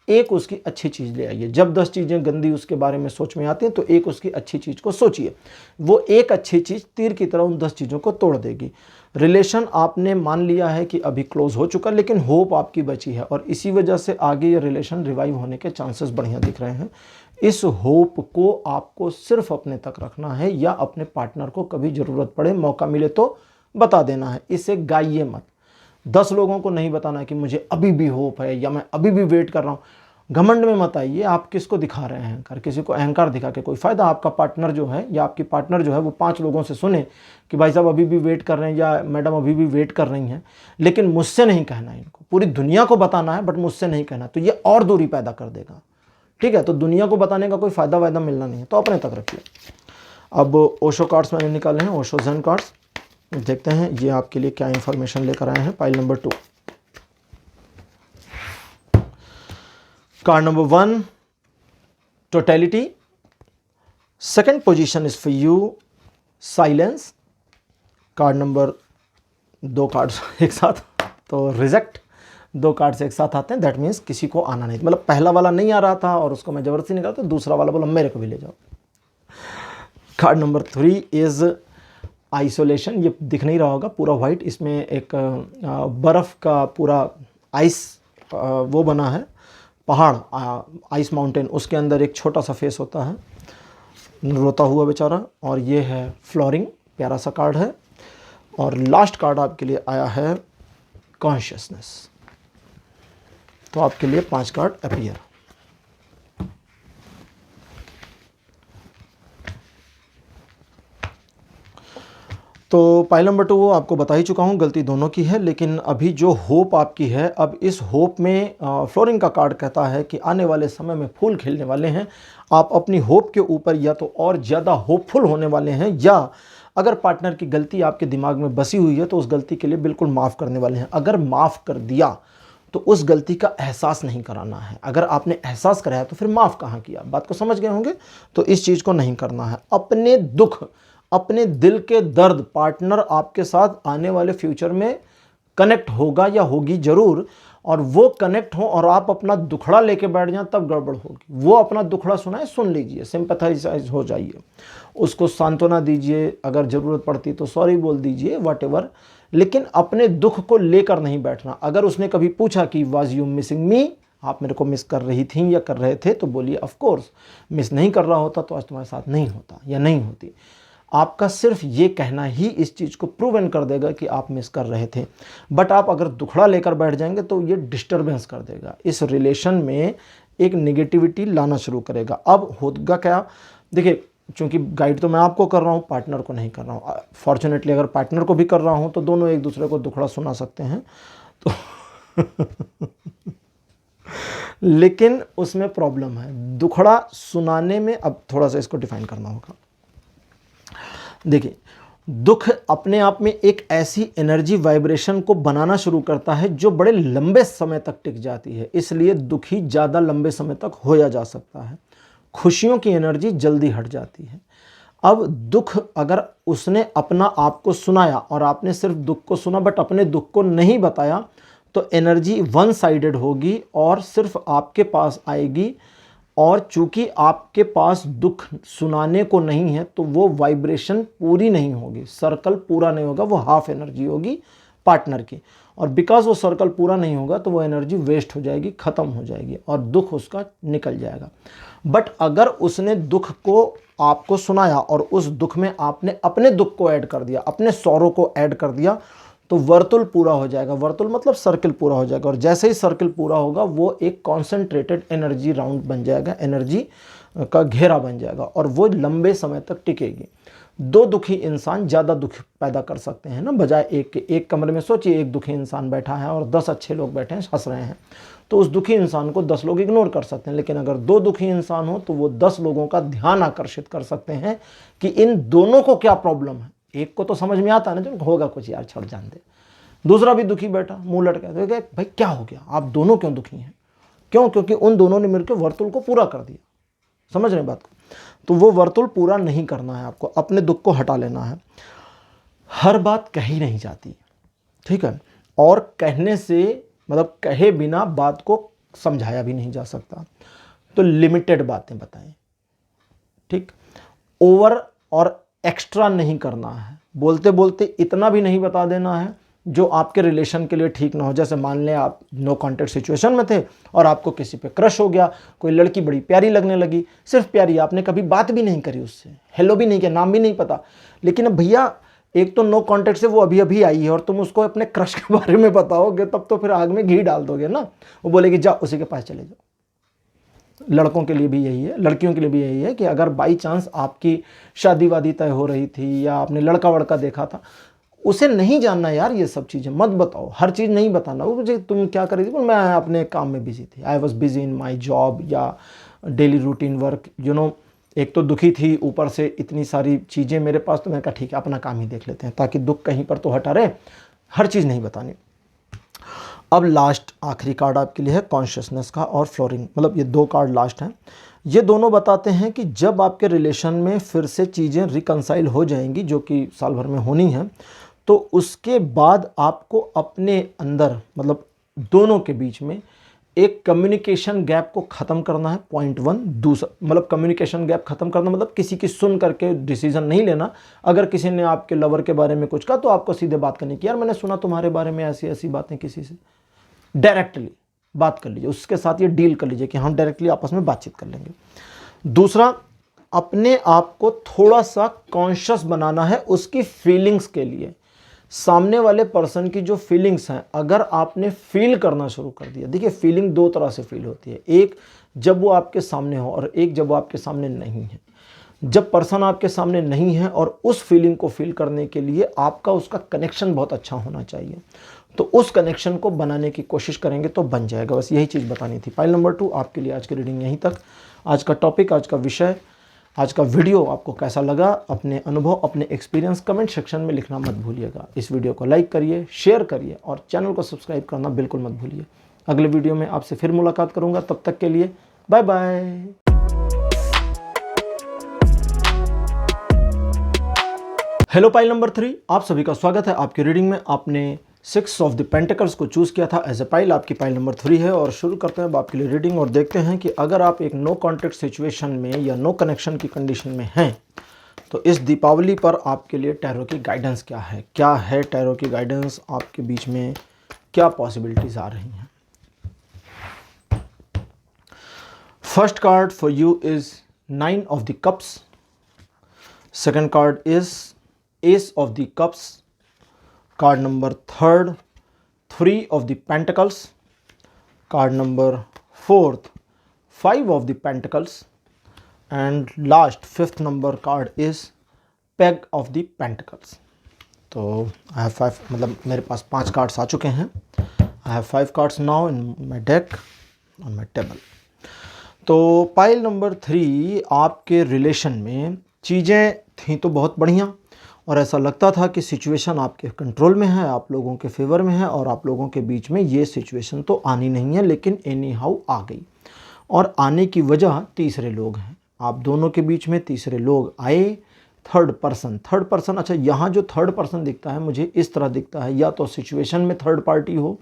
[SPEAKER 1] एक उसकी अच्छी चीज़ ले आइए। जब 10 चीज़ें गंदी उसके बारे में सोच में आती हैं तो एक उसकी अच्छी चीज़ को सोचिए, वो एक अच्छी चीज़ तीर की तरह उन 10 चीज़ों को तोड़ देगी। रिलेशन आपने मान लिया है कि अभी क्लोज हो चुका, लेकिन होप आपकी बची है और इसी वजह से आगे ये रिलेशन रिवाइव होने के चांसेस बढ़िया दिख रहे हैं। इस होप को आपको सिर्फ अपने तक रखना है, या अपने पार्टनर को कभी ज़रूरत पड़े, मौका मिले तो बता देना है। इसे गाइए मत। 10 लोगों को नहीं बताना है कि मुझे अभी भी होप है या मैं अभी भी वेट कर रहा हूँ। घमंड में मत आइए। आप किसको दिखा रहे हैं अहंकार? किसी को अहंकार दिखा के कोई फ़ायदा? आपका पार्टनर जो है या आपकी पार्टनर जो है वो 5 लोगों से सुने कि भाई साहब अभी भी वेट कर रहे हैं या मैडम अभी भी वेट कर रही हैं, लेकिन मुझसे नहीं कहना है इनको। पूरी दुनिया को बताना है बट मुझसे नहीं कहना, तो ये और दूरी पैदा कर देगा। ठीक है, तो दुनिया को बताने का कोई फ़ायदा वायदा मिलना नहीं है, तो अपने तक रखिए। अब ओशो कार्ड्स मैंने निकाले हैं, ओशो ज़ेन कार्ड्स। देखते हैं ये आपके लिए क्या इंफॉर्मेशन लेकर आए हैं। Pile number 2, card number 1 totality, second position is for you silence. Card number 2 cards एक साथ, तो रिजेक्ट, 2 कार्ड्स एक साथ आते हैं, दैट मीन्स किसी को आना नहीं, मतलब पहला वाला नहीं आ रहा था और उसको मैं ज़बरदस्ती निकाला तो दूसरा वाला बोला मेरे को भी ले जाओ। Card number 3 is isolation. ये दिख नहीं रहा होगा, पूरा वाइट, इसमें एक बर्फ़ का पूरा आइस वो बना है, पहाड़, आइस माउंटेन, उसके अंदर एक छोटा सा फेस होता है, रोता हुआ बेचारा। और ये है फ्लोरिंग, प्यारा सा कार्ड है। और लास्ट कार्ड आपके लिए आया है कॉन्शियसनेस। तो आपके लिए 5 कार्ड अपीयर। तो पाइल नंबर 2 वो आपको बता ही चुका हूँ, गलती दोनों की है। लेकिन अभी जो होप आपकी है, अब इस होप में फ्लोरिंग का कार्ड कहता है कि आने वाले समय में फूल खिलने वाले हैं। आप अपनी होप के ऊपर या तो और ज़्यादा होपफुल होने वाले हैं, या अगर पार्टनर की गलती आपके दिमाग में बसी हुई है तो उस गलती के लिए बिल्कुल माफ़ करने वाले हैं। अगर माफ़ कर दिया तो उस गलती का एहसास नहीं कराना है। अगर आपने एहसास कराया तो फिर माफ़ कहाँ किया, बात को समझ गए होंगे। तो इस चीज़ को नहीं करना है। अपने दुख, अपने दिल के दर्द, पार्टनर आपके साथ आने वाले फ्यूचर में कनेक्ट होगा या होगी ज़रूर, और वो कनेक्ट हो और आप अपना दुखड़ा लेके बैठ जाएं तब गड़बड़ होगी। वो अपना दुखड़ा सुनाए, सुन लीजिए, सिंपैथाइज हो जाइए, उसको सांत्वना दीजिए, अगर ज़रूरत पड़ती तो सॉरी बोल दीजिए, व्हाटएवर, लेकिन अपने दुख को लेकर नहीं बैठना। अगर उसने कभी पूछा कि वाज यू मिसिंग मी, आप मेरे को मिस कर रही थी या कर रहे थे, तो बोलिए ऑफ कोर्स, मिस नहीं कर रहा होता तो आज तुम्हारे साथ नहीं होता या नहीं होती। आपका सिर्फ ये कहना ही इस चीज़ को प्रूवन कर देगा कि आप मिस कर रहे थे। बट आप अगर दुखड़ा लेकर बैठ जाएंगे तो ये डिस्टर्बेंस कर देगा, इस रिलेशन में एक नेगेटिविटी लाना शुरू करेगा। अब होगा क्या, देखिए, चूंकि गाइड तो मैं आपको कर रहा हूँ, पार्टनर को नहीं कर रहा हूँ। फॉर्चुनेटली अगर पार्टनर को भी कर रहा हूँ तो दोनों एक दूसरे को दुखड़ा सुना सकते हैं, तो लेकिन उसमें प्रॉब्लम है दुखड़ा सुनाने में। अब थोड़ा सा इसको डिफाइन करना होगा। देखिए, दुख अपने आप में एक ऐसी एनर्जी वाइब्रेशन को बनाना शुरू करता है जो बड़े लंबे समय तक टिक जाती है, इसलिए दुखी ज़्यादा लंबे समय तक होया जा सकता है। खुशियों की एनर्जी जल्दी हट जाती है। अब दुख अगर उसने अपना आपको सुनाया और आपने सिर्फ दुख को सुना बट अपने दुख को नहीं बताया, तो एनर्जी वन साइडेड होगी और सिर्फ आपके पास आएगी। और चूंकि आपके पास दुख सुनाने को नहीं है तो वो वाइब्रेशन पूरी नहीं होगी, सर्कल पूरा नहीं होगा, वो हाफ एनर्जी होगी पार्टनर की। और बिकॉज वो सर्कल पूरा नहीं होगा तो वो एनर्जी वेस्ट हो जाएगी, ख़त्म हो जाएगी और दुख उसका निकल जाएगा। बट अगर उसने दुख को आपको सुनाया और उस दुख में आपने अपने दुख को ऐड कर दिया, अपने सौरों को ऐड कर दिया, तो वर्तुल पूरा हो जाएगा। वर्तुल मतलब सर्कल पूरा हो जाएगा, और जैसे ही सर्कल पूरा होगा वो एक कॉन्सेंट्रेटेड एनर्जी राउंड बन जाएगा, एनर्जी का घेरा बन जाएगा, और वो लंबे समय तक टिकेगी। 2 दुखी इंसान ज़्यादा दुख पैदा कर सकते हैं ना, बजाय एक के। एक कमरे में सोचिए, एक दुखी इंसान बैठा है और 10 अच्छे लोग बैठे हैं, हंस रहे हैं, तो उस दुखी इंसान को 10 लोग इग्नोर कर सकते हैं। लेकिन अगर 2 दुखी इंसान हो तो वो 10 लोगों का ध्यान आकर्षित कर सकते हैं कि इन दोनों को क्या प्रॉब्लम है। एक को तो समझ में आता है ना, जो होगा कुछ, यार छोड़, जान दे। दूसरा भी दुखी बैठा, मुंह लटका, तो भाई क्या हो गया, आप दोनों क्यों दुखी हैं? क्यों? क्योंकि उन दोनों ने मिलकर वर्तुल को पूरा कर दिया। समझ रहे बात को? तो वो वर्तुल पूरा नहीं करना है आपको, अपने दुख को हटा लेना है। हर बात कही नहीं जाती, ठीक है, और कहने से मतलब कहे बिना बात को समझाया भी नहीं जा सकता। तो लिमिटेड बातें बताएं, ठीक, ओवर और एक्स्ट्रा नहीं करना है। बोलते बोलते इतना भी नहीं बता देना है जो आपके रिलेशन के लिए ठीक ना हो। जैसे मान लें आप नो कॉन्टेक्ट सिचुएशन में थे और आपको किसी पे क्रश हो गया, कोई लड़की बड़ी प्यारी लगने लगी, सिर्फ प्यारी, आपने कभी बात भी नहीं करी उससे, हेलो भी नहीं किया, नाम भी नहीं पता, लेकिन अब भैया एक तो नो कॉन्टेक्ट से वो अभी अभी आई है और तुम उसको अपने क्रश के बारे में बताओगे, तब तो फिर आग में घी डाल दोगे ना। वो बोलेगी जाओ उसी के पास चले जाओ। लड़कों के लिए भी यही है, लड़कियों के लिए भी यही है कि अगर बाई चांस आपकी शादी वादी तय हो रही थी या आपने लड़का वड़का देखा था, उसे नहीं जानना यार, ये सब चीज़ें मत बताओ, हर चीज़ नहीं बताना। वो मुझे तुम क्या कर रही थी, मैं अपने काम में बिजी थी, I was busy in my job या daily routine work, you know. एक तो दुखी थी, ऊपर से इतनी सारी चीज़ें मेरे पास, तो मैंने कहा ठीक है अपना काम ही देख लेते हैं, ताकि दुख कहीं पर तो हटा रहे, हर चीज़ नहीं बतानी। अब लास्ट आखिरी कार्ड आपके लिए है कॉन्शियसनेस का और फ्लोरिंग, मतलब ये 2 कार्ड लास्ट हैं। ये दोनों बताते हैं कि जब आपके रिलेशन में फिर से चीज़ें रिकंसाइल हो जाएंगी, जो कि साल भर में होनी है, तो उसके बाद आपको अपने अंदर मतलब दोनों के बीच में एक कम्युनिकेशन गैप को ख़त्म करना है, पॉइंट 1। दूसरा मतलब कम्युनिकेशन गैप ख़त्म करना मतलब किसी की सुन करके डिसीजन नहीं लेना। अगर किसी ने आपके लवर के बारे में कुछ कहा तो आपको सीधे बात करनी कि यार मैंने सुना तुम्हारे बारे में ऐसी ऐसी बातें, किसी से डायरेक्टली बात कर लीजिए, उसके साथ ये डील कर लीजिए कि हम डायरेक्टली आपस में बातचीत कर लेंगे। दूसरा, अपने आप को थोड़ा सा कॉन्शियस बनाना है उसकी फीलिंग्स के लिए। सामने वाले पर्सन की जो फीलिंग्स हैं अगर आपने फील करना शुरू कर दिया, देखिए फीलिंग दो तरह से फील होती है, एक जब वो आपके सामने हो और एक जब वो आपके सामने नहीं है। जब पर्सन आपके सामने नहीं है और उस फीलिंग को फील करने के लिए आपका उसका कनेक्शन बहुत अच्छा होना चाहिए, तो उस कनेक्शन को बनाने की कोशिश करेंगे तो बन जाएगा। बस यही चीज़ बतानी थी। फाइल नंबर 2 आपके लिए आज की रीडिंग यहीं तक। आज का टॉपिक, आज का विषय, आज का वीडियो आपको कैसा लगा, अपने अनुभव, अपने एक्सपीरियंस कमेंट सेक्शन में लिखना मत भूलिएगा। इस वीडियो को लाइक करिए, शेयर करिए और चैनल को सब्सक्राइब करना बिल्कुल मत भूलिए। अगले वीडियो में आपसे फिर मुलाकात करूंगा, तब तक के लिए bye bye. Hello pile number 3, आप सभी का स्वागत है आपकी रीडिंग में। आपने 6 ऑफ द पेंटिकल्स को चूज़ किया था एज ए पाइल, आपकी पाइल नंबर 3 है। और शुरू करते हैं अब आपके लिए रीडिंग और देखते हैं कि अगर आप एक नो कॉन्टैक्ट सिचुएशन में या नो कनेक्शन की कंडीशन में हैं तो इस दीपावली पर आपके लिए टैरो की गाइडेंस क्या है टैरो की गाइडेंस, आपके बीच में क्या पॉसिबिलिटीज़ आ रही हैं। First card for you is 9 of the cups, second card is S of the cups, card number 3rd 3 of the pentacles, card number 4th 5 of the pentacles, and last 5th number card is peg of the pentacles. तो I have 5, मतलब मेरे पास 5 cards आ चुके हैं। I have 5 cards now in my deck on my table. तो pile number 3, आपके relation में चीज़ें थी तो बहुत बढ़िया और ऐसा लगता था कि सिचुएशन आपके कंट्रोल में है, आप लोगों के फेवर में है और आप लोगों के बीच में ये सिचुएशन तो आनी नहीं है, लेकिन एनी हाउ आ गई। और आने की वजह तीसरे लोग हैं, आप दोनों के बीच में तीसरे लोग आए। थर्ड पर्सन, अच्छा यहाँ जो थर्ड पर्सन दिखता है मुझे इस तरह दिखता है, या तो सिचुएशन में थर्ड पार्टी हो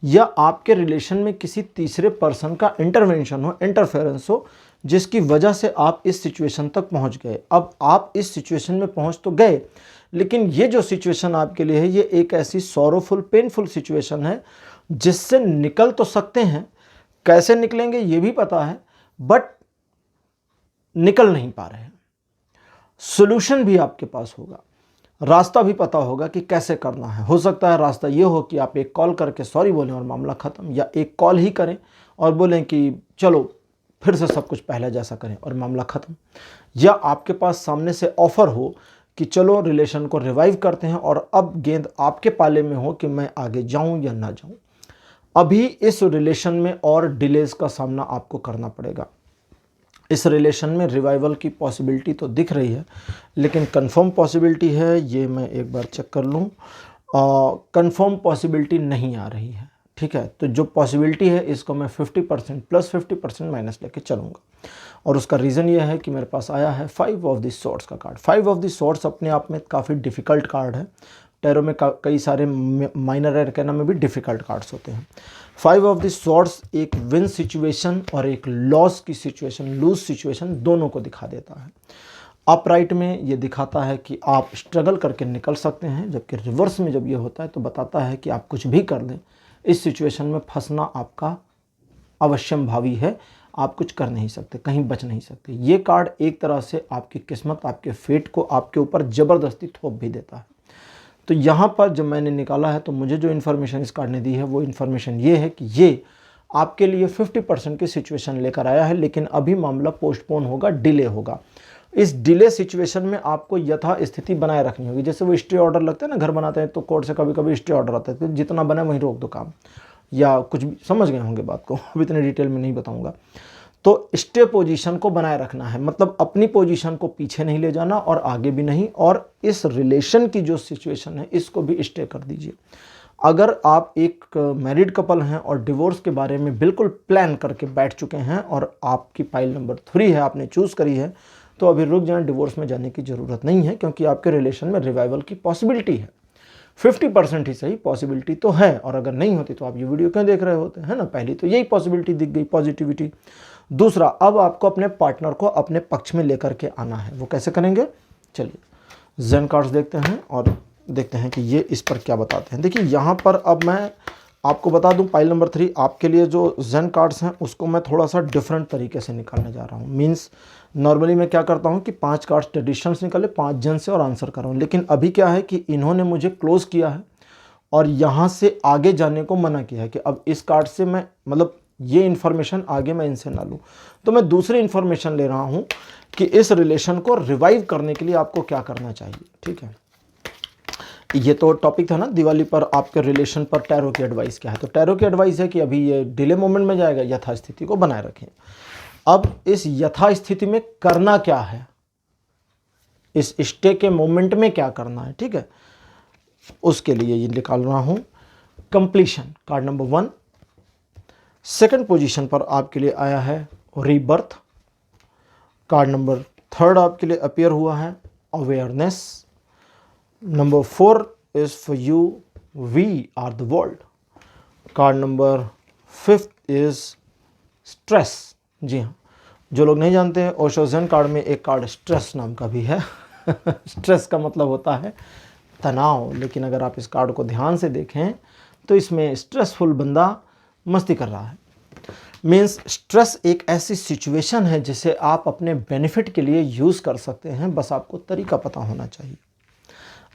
[SPEAKER 1] या आपके रिलेशन में किसी तीसरे पर्सन का इंटरवेंशन हो, इंटरफेरेंस हो, जिसकी वजह से आप इस सिचुएशन तक पहुंच गए। अब आप इस सिचुएशन में पहुंच तो गए, लेकिन ये जो सिचुएशन आपके लिए है ये एक ऐसी सॉरोफुल, पेनफुल सिचुएशन है जिससे निकल तो सकते हैं, कैसे निकलेंगे ये भी पता है, बट निकल नहीं पा रहे हैं। सोल्यूशन भी आपके पास होगा, रास्ता भी पता होगा कि कैसे करना है। हो सकता है रास्ता ये हो कि आप एक कॉल करके सॉरी बोलें और मामला ख़त्म, या एक कॉल ही करें और बोलें कि चलो फिर से सब कुछ पहले जैसा करें और मामला ख़त्म, या आपके पास सामने से ऑफ़र हो कि चलो रिलेशन को रिवाइव करते हैं और अब गेंद आपके पाले में हो कि मैं आगे जाऊं या ना जाऊं। अभी इस रिलेशन में और डिलेज का सामना आपको करना पड़ेगा। इस रिलेशन में रिवाइवल की पॉसिबिलिटी तो दिख रही है, लेकिन कंफर्म पॉसिबिलिटी है ये मैं एक बार चेक कर लूँ, कंफर्म पॉसिबिलिटी नहीं आ रही है। ठीक है, तो जो पॉसिबिलिटी है इसको मैं 50% प्लस 50% माइनस लेके चलूँगा। और उसका रीज़न ये है कि मेरे पास आया है 5 ऑफ द सॉर्ड्स का कार्ड। 5 ऑफ द सॉर्ड्स अपने आप में काफ़ी डिफ़िकल्ट कार्ड है। टैरो में कई सारे माइनर अरकाना में भी डिफ़िकल्ट कार्ड्स होते हैं। 5 ऑफ द सॉर्ड्स एक विन सिचुएशन और एक लॉस की सिचुएशन, लूज सिचुएशन दोनों को दिखा देता है। अपराइट में ये दिखाता है कि आप स्ट्रगल करके निकल सकते हैं, जबकि रिवर्स में जब ये होता है तो बताता है कि आप कुछ भी कर लें, इस सिचुएशन में फंसना आपका अवश्यम भावी है, आप कुछ कर नहीं सकते, कहीं बच नहीं सकते। ये कार्ड एक तरह से आपकी किस्मत, आपके फेट को आपके ऊपर ज़बरदस्ती थोप भी देता है। तो यहाँ पर जब मैंने निकाला है तो मुझे जो इन्फॉर्मेशन इस कार्ड ने दी है वो इन्फॉर्मेशन ये है कि ये आपके लिए 50% की सिचुएशन लेकर आया है, लेकिन अभी मामला पोस्टपोन होगा, डिले होगा। इस डिले सिचुएशन में आपको यथा स्थिति बनाए रखनी होगी। जैसे वो स्टे ऑर्डर लगता है ना, घर बनाते हैं तो कोर्ट से कभी कभी स्टे ऑर्डर आता है, तो जितना बने वहीं रोक दो काम, या कुछ भी समझ गए होंगे बात को, अभी इतने डिटेल में नहीं बताऊंगा। तो स्टे पोजीशन को बनाए रखना है, मतलब अपनी पोजीशन को पीछे नहीं ले जाना और आगे भी नहीं, और इस रिलेशन की जो सिचुएशन है इसको भी स्टे कर दीजिए। अगर आप एक मैरिड कपल हैं और डिवोर्स के बारे में बिल्कुल प्लान करके बैठ चुके हैं और आपकी पाइल नंबर 3 है, आपने चूज़ करी है, तो अभी रुक जाएं, डिवोर्स में जाने की ज़रूरत नहीं है, क्योंकि आपके रिलेशन में रिवाइवल की पॉसिबिलिटी है। 50% ही सही, पॉसिबिलिटी तो है, और अगर नहीं होती तो आप ये वीडियो क्यों देख रहे होते हैं ना। पहली तो यही पॉसिबिलिटी दिख गई, पॉजिटिविटी। दूसरा, अब आपको अपने पार्टनर को अपने पक्ष में लेकर के आना है। वो कैसे करेंगे, चलिए जेन कार्ड्स देखते हैं और देखते हैं कि ये इस पर क्या बताते हैं। देखिए यहाँ पर अब मैं आपको बता दूं, पाइल नंबर 3 आपके लिए जो जेन कार्ड्स हैं उसको मैं थोड़ा सा डिफरेंट तरीके से निकालने जा रहा हूँ। मींस नॉर्मली मैं क्या करता हूँ कि 5 कार्ड्स ट्रेडिशनल्स निकाले, 5 जेन से और आंसर कर रहा हूँ, लेकिन अभी क्या है कि इन्होंने मुझे क्लोज किया है और यहाँ से आगे जाने को मना किया है कि अब इस कार्ड से मैं मतलब ये इन्फॉर्मेशन आगे मैं इनसे ना लूँ। तो मैं दूसरी इन्फॉर्मेशन ले रहा हूँ कि इस रिलेशन को रिवाइव करने के लिए आपको क्या करना चाहिए। ठीक है, ये तो टॉपिक था ना दिवाली पर आपके रिलेशन पर टैरो की एडवाइस क्या है। तो टैरो की एडवाइस है कि अभी ये डिले मोमेंट में जाएगा, यथास्थिति को बनाए रखें। अब इस यथास्थिति में करना क्या है, इस स्टे के मोमेंट में क्या करना है, ठीक है, उसके लिए ये निकाल रहा हूं। Completion card number 1। Second position पर आपके लिए आया है रीबर्थ। कार्ड नंबर 3 आपके लिए अपीयर हुआ है awareness. Number 4 is for you, we are the world. Card number 5 is stress. जी हाँ, जो लोग नहीं जानते हैं ओशो जेन कार्ड में एक कार्ड स्ट्रेस नाम का भी है। स्ट्रेस का मतलब होता है तनाव, लेकिन अगर आप इस कार्ड को ध्यान से देखें तो इसमें स्ट्रेसफुल बंदा मस्ती कर रहा है। मीन्स स्ट्रेस एक ऐसी सिचुएशन है जिसे आप अपने बेनिफिट के लिए यूज़ कर सकते हैं, बस आपको तरीका पता होना चाहिए।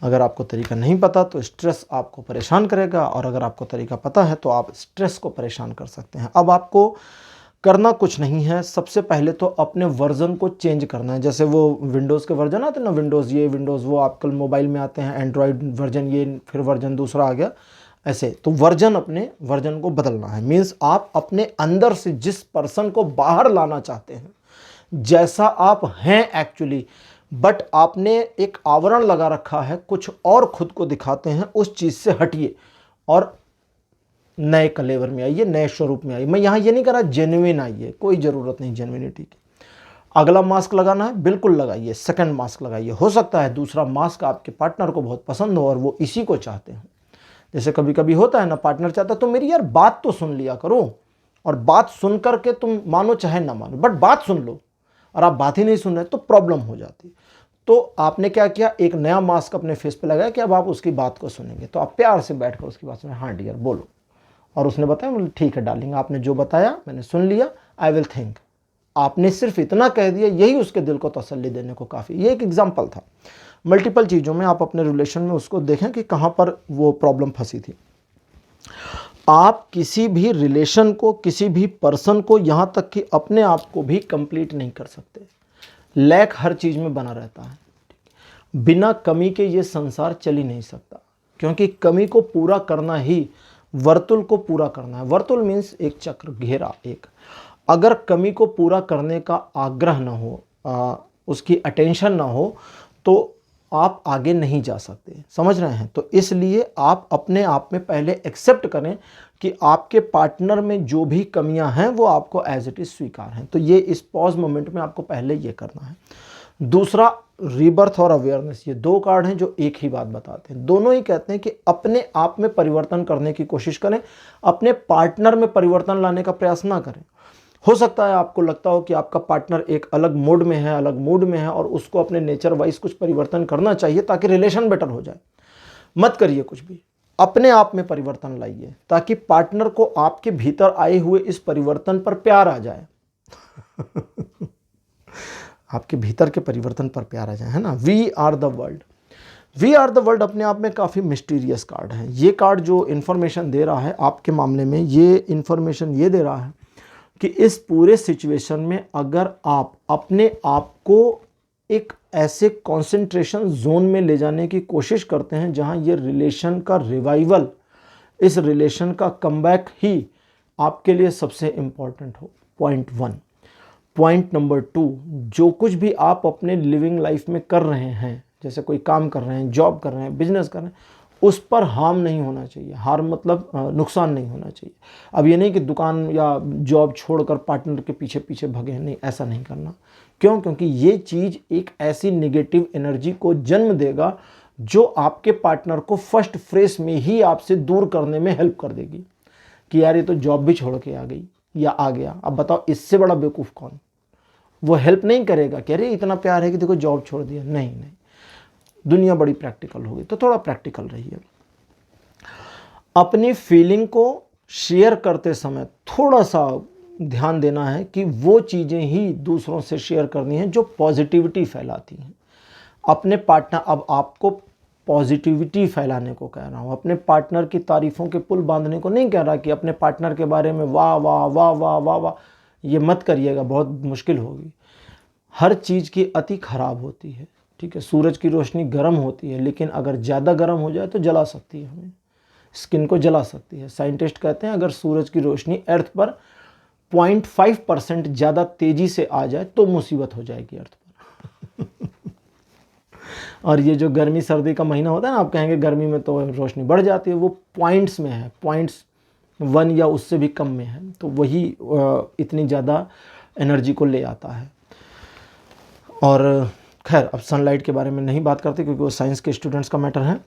[SPEAKER 1] अगर आपको तरीका नहीं पता तो स्ट्रेस आपको परेशान करेगा, और अगर आपको तरीका पता है तो आप स्ट्रेस को परेशान कर सकते हैं। अब आपको करना कुछ नहीं है, सबसे पहले तो अपने वर्जन को चेंज करना है। जैसे वो विंडोज़ के वर्जन आते हैं ना, विंडोज़ ये विंडोज़ वो आजकल मोबाइल में आते हैं, एंड्रॉयड वर्जन ये, फिर वर्जन दूसरा आ गया, ऐसे। तो वर्जन, अपने वर्जन को बदलना है। मीन्स आप अपने अंदर से जिस पर्सन को बाहर लाना चाहते हैं, जैसा आप हैं एक्चुअली, बट आपने एक आवरण लगा रखा है, कुछ और खुद को दिखाते हैं, उस चीज़ से हटिए और नए कलेवर में आइए, नए स्वरूप में आइए। मैं यहाँ ये नहीं कह रहा जेन्युइन आइए, कोई ज़रूरत नहीं जेन्युइनिटी की। अगला मास्क लगाना है, बिल्कुल लगाइए, सेकंड मास्क लगाइए। हो सकता है दूसरा मास्क आपके पार्टनर को बहुत पसंद हो और वो इसी को चाहते हो। जैसे कभी कभी होता है ना, पार्टनर चाहता है तो मेरी यार बात तो सुन लिया करो, और बात सुन करके तुम मानो चाहे ना मानो, बट बात सुन लो, और आप बात ही नहीं सुन रहे तो प्रॉब्लम हो जाती। तो आपने क्या किया, एक नया मास्क अपने फेस पे लगाया कि अब आप उसकी बात को सुनेंगे। तो आप प्यार से बैठकर उसकी बात सुने, हाँ डियर बोलो, और उसने बताया, बोले ठीक है डार्लिंग, आपने जो बताया मैंने सुन लिया, आई विल थिंक। आपने सिर्फ इतना कह दिया, यही उसके दिल को तसल्ली देने को काफ़ी। ये एक एग्जाम्पल था। मल्टीपल चीज़ों में आप अपने रिलेशन में उसको देखें कि कहाँ पर वो प्रॉब्लम फंसी थी। आप किसी भी रिलेशन को, किसी भी पर्सन को, यहाँ तक कि अपने आप को भी कंप्लीट नहीं कर सकते। लैक हर चीज़ में बना रहता है। बिना कमी के ये संसार चल ही नहीं सकता, क्योंकि कमी को पूरा करना ही वर्तुल को पूरा करना है। वर्तुल मीन्स एक चक्र, घेरा एक। अगर कमी को पूरा करने का आग्रह ना हो, उसकी अटेंशन ना हो, तो आप आगे नहीं जा सकते। समझ रहे हैं? तो इसलिए आप अपने आप में पहले एक्सेप्ट करें कि आपके पार्टनर में जो भी कमियां हैं वो आपको एज इट इज़ स्वीकार हैं। तो ये इस पॉज मोमेंट में आपको पहले ये करना है। दूसरा, रीबर्थ और अवेयरनेस, ये दो कार्ड हैं जो एक ही बात बताते हैं। दोनों ही कहते हैं कि अपने आप में परिवर्तन करने की कोशिश करें, अपने पार्टनर में परिवर्तन लाने का प्रयास ना करें। हो सकता है आपको लगता हो कि आपका पार्टनर एक अलग मोड में है, अलग मूड में है, और उसको अपने नेचर वाइज कुछ परिवर्तन करना चाहिए ताकि रिलेशन बेटर हो जाए। मत करिए कुछ भी, अपने आप में परिवर्तन लाइए ताकि पार्टनर को आपके भीतर आए हुए इस परिवर्तन पर प्यार आ जाए। आपके भीतर के परिवर्तन पर प्यार आ जाए, है ना। We are the world. We are the world अपने आप में काफ़ी मिस्टीरियस कार्ड है। ये कार्ड जो इन्फॉर्मेशन दे रहा है आपके मामले में, ये इन्फॉर्मेशन ये दे रहा है कि इस पूरे सिचुएशन में अगर आप अपने आप को एक ऐसे कंसंट्रेशन जोन में ले जाने की कोशिश करते हैं जहां ये रिलेशन का रिवाइवल, इस रिलेशन का कमबैक ही आपके लिए सबसे इम्पॉर्टेंट हो। पॉइंट 1। पॉइंट नंबर 2, जो कुछ भी आप अपने लिविंग लाइफ में कर रहे हैं, जैसे कोई काम कर रहे हैं, जॉब कर रहे हैं, बिजनेस कर रहे हैं, उस पर हार्म नहीं होना चाहिए। हार्म मतलब नुकसान नहीं होना चाहिए। अब ये नहीं कि दुकान या जॉब छोड़कर पार्टनर के पीछे पीछे भगे, नहीं, ऐसा नहीं करना। क्यों? क्योंकि ये चीज़ एक ऐसी निगेटिव एनर्जी को जन्म देगा जो आपके पार्टनर को फर्स्ट फ्रेस में ही आपसे दूर करने में हेल्प कर देगी कि यार ये तो जॉब भी छोड़ के आ गई या आ गया, अब बताओ इससे बड़ा बेवकूफ़ कौन। वो हेल्प नहीं करेगा कि अरे इतना प्यार है कि देखो जॉब छोड़ दिया, नहीं नहीं, दुनिया बड़ी प्रैक्टिकल होगी। तो थोड़ा प्रैक्टिकल रहिए। अपनी फीलिंग को शेयर करते समय थोड़ा सा ध्यान देना है कि वो चीज़ें ही दूसरों से शेयर करनी है जो पॉजिटिविटी फैलाती हैं। अपने पार्टनर, अब आपको पॉजिटिविटी फैलाने को कह रहा हूँ, अपने पार्टनर की तारीफ़ों के पुल बांधने को नहीं कह रहा कि अपने पार्टनर के बारे में वाह वाह वाह वाह वाह वाह, ये मत करिएगा, बहुत मुश्किल होगी। हर चीज़ की अति खराब होती है, ठीक है। सूरज की रोशनी गर्म होती है, लेकिन अगर ज़्यादा गर्म हो जाए तो जला सकती है, हमें स्किन को जला सकती है। साइंटिस्ट कहते हैं अगर सूरज की रोशनी अर्थ पर 0.5% ज़्यादा तेज़ी से आ जाए तो मुसीबत हो जाएगी अर्थ पर। और ये जो गर्मी सर्दी का महीना होता है ना, आप कहेंगे गर्मी में तो रोशनी बढ़ जाती है, वो पॉइंट्स में है, 0.1 या उससे भी कम में है, तो वही इतनी ज़्यादा एनर्जी को ले आता है। और खैर अब सनलाइट के बारे में नहीं बात करते क्योंकि वो साइंस के स्टूडेंट्स का मैटर है।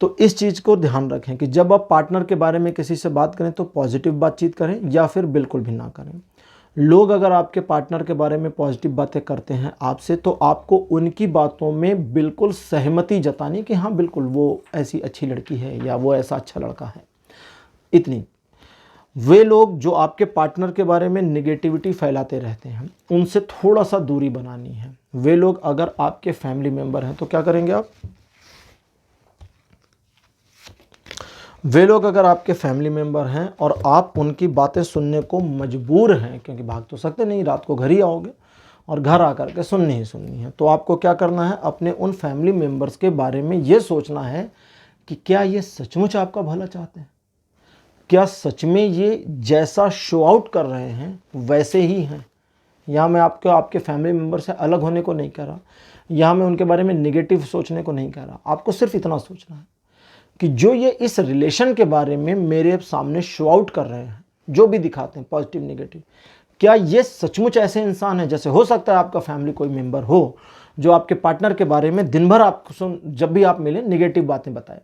[SPEAKER 1] तो इस चीज़ को ध्यान रखें कि जब आप पार्टनर के बारे में किसी से बात करें तो पॉजिटिव बातचीत करें या फिर बिल्कुल भी ना करें। लोग अगर आपके पार्टनर के बारे में पॉजिटिव बातें करते हैं आपसे, तो आपको उनकी बातों में बिल्कुल सहमति जतानी कि हाँ बिल्कुल वो ऐसी अच्छी लड़की है या वो ऐसा अच्छा लड़का है, इतनी। वे लोग जो आपके पार्टनर के बारे में नेगेटिविटी फैलाते रहते हैं उनसे थोड़ा सा दूरी बनानी है। वे लोग अगर आपके फैमिली मेंबर हैं तो क्या करेंगे आप? वे लोग अगर आपके फैमिली मेंबर हैं और आप उनकी बातें सुनने को मजबूर हैं, क्योंकि भाग तो सकते नहीं, रात को घर ही आओगे और घर आकर के सुननी ही सुननी है, तो आपको क्या करना है? अपने उन फैमिली मेंबर्स के बारे में ये सोचना है कि क्या ये सचमुच आपका भला चाहते हैं, क्या सच में ये जैसा शो आउट कर रहे हैं वैसे ही हैं। यहाँ मैं आपके फैमिली मेंबर से अलग होने को नहीं कह रहा, यहाँ मैं उनके बारे में नेगेटिव सोचने को नहीं कह रहा। आपको सिर्फ इतना सोचना है कि जो ये इस रिलेशन के बारे में मेरे सामने शो आउट कर रहे हैं, जो भी दिखाते हैं पॉजिटिव नेगेटिव, क्या ये सचमुच ऐसे इंसान हैं? जैसे हो सकता है आपका फैमिली कोई मेंबर हो जो आपके पार्टनर के बारे में दिन भर आपको जब भी आप मिले नेगेटिव बातें बताए।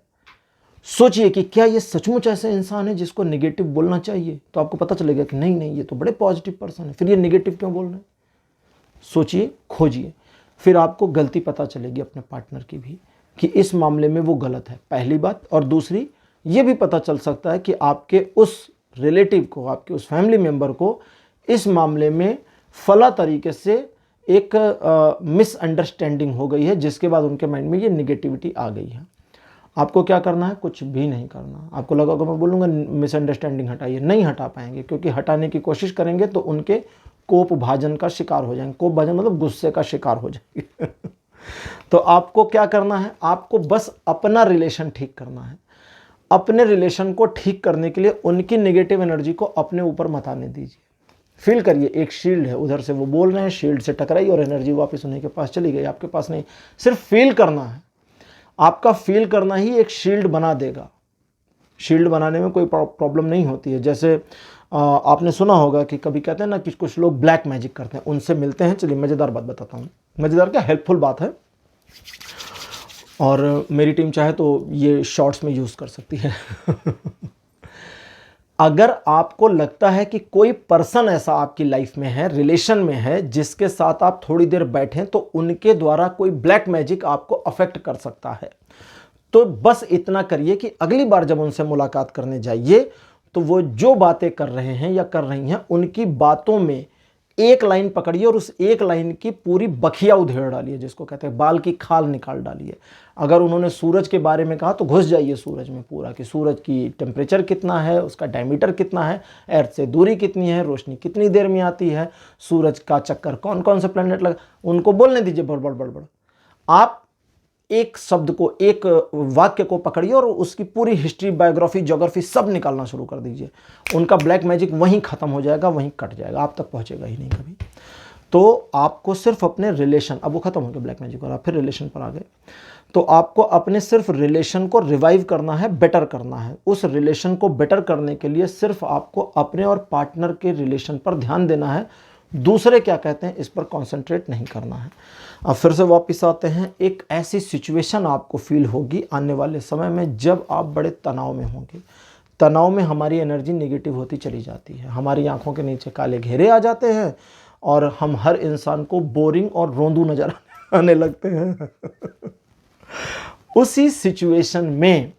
[SPEAKER 1] सोचिए कि क्या ये सचमुच ऐसे इंसान है जिसको नेगेटिव बोलना चाहिए? तो आपको पता चलेगा कि नहीं नहीं, ये तो बड़े पॉजिटिव पर्सन है, फिर ये नेगेटिव क्यों बोल रहे हैं? सोचिए, खोजिए, फिर आपको गलती पता चलेगी अपने पार्टनर की भी कि इस मामले में वो गलत है, पहली बात। और दूसरी, ये भी पता चल सकता है कि आपके उस रिलेटिव को, आपके उस फैमिली मेंबर को इस मामले में फला तरीके से एक मिसअंडरस्टैंडिंग हो गई है, जिसके बाद उनके माइंड में ये निगेटिविटी आ गई है। आपको क्या करना है? कुछ भी नहीं करना। आपको लगा कि मैं बोलूँगा मिसअंडरस्टैंडिंग हटाइए, नहीं हटा पाएंगे, क्योंकि हटाने की कोशिश करेंगे तो उनके कोप भाजन का शिकार हो जाएंगे। कोप भाजन मतलब गुस्से का शिकार हो जाएंगे। तो आपको क्या करना है? आपको बस अपना रिलेशन ठीक करना है। अपने रिलेशन को ठीक करने के लिए उनकी नेगेटिव एनर्जी को अपने ऊपर मत आने दीजिए। फील करिए एक शील्ड है, उधर से वो बोल रहे हैं, शील्ड से टकराई और एनर्जी वापस उन्हीं के पास चली गई, आपके पास नहीं। सिर्फ फील करना है, आपका फील करना ही एक शील्ड बना देगा। शील्ड बनाने में कोई प्रॉब्लम नहीं होती है। जैसे आपने सुना होगा कि कभी कहते हैं ना कि कुछ लोग ब्लैक मैजिक करते हैं, उनसे मिलते हैं। चलिए मज़ेदार बात बताता हूँ, मज़ेदार क्या, हेल्पफुल बात है, और मेरी टीम चाहे तो ये शॉर्ट्स में यूज़ कर सकती है। अगर आपको लगता है कि कोई पर्सन ऐसा आपकी लाइफ में है, रिलेशन में है, जिसके साथ आप थोड़ी देर बैठें तो उनके द्वारा कोई ब्लैक मैजिक आपको अफेक्ट कर सकता है, तो बस इतना करिए कि अगली बार जब उनसे मुलाकात करने जाइए तो वो जो बातें कर रहे हैं या कर रही हैं उनकी बातों में एक लाइन पकड़िए और उस एक लाइन की पूरी बखिया उधेड़ डालिए, जिसको कहते हैं बाल की खाल निकाल डालिए। अगर उन्होंने सूरज के बारे में कहा तो घुस जाइए सूरज में पूरा, कि सूरज की टेम्परेचर कितना है, उसका डायमीटर कितना है, अर्थ से दूरी कितनी है, रोशनी कितनी देर में आती है, सूरज का चक्कर कौन कौन से प्लैनेट लगा, उनको बोलने दीजिए बड़ बड़। आप एक शब्द को, एक वाक्य को पकड़िए और उसकी पूरी हिस्ट्री, बायोग्राफी, ज्योग्राफी सब निकालना शुरू कर दीजिए। उनका ब्लैक मैजिक वहीं ख़त्म हो जाएगा, वहीं कट जाएगा, आप तक पहुंचेगा ही नहीं कभी। तो आपको सिर्फ अपने रिलेशन, अब वो ख़त्म हो गया ब्लैक मैजिक और आप फिर रिलेशन पर आ गए, तो आपको अपने सिर्फ रिलेशन को रिवाइव करना है, बेटर करना है। उस रिलेशन को बेटर करने के लिए सिर्फ आपको अपने और पार्टनर के रिलेशन पर ध्यान देना है, दूसरे क्या कहते हैं इस पर कंसंट्रेट नहीं करना है। अब फिर से वापस आते हैं, एक ऐसी सिचुएशन आपको फील होगी आने वाले समय में जब आप बड़े तनाव में होंगे। तनाव में हमारी एनर्जी नेगेटिव होती चली जाती है, हमारी आंखों के नीचे काले घेरे आ जाते हैं और हम हर इंसान को बोरिंग और रोंदू नजर आने लगते हैं। उसी सिचुएशन में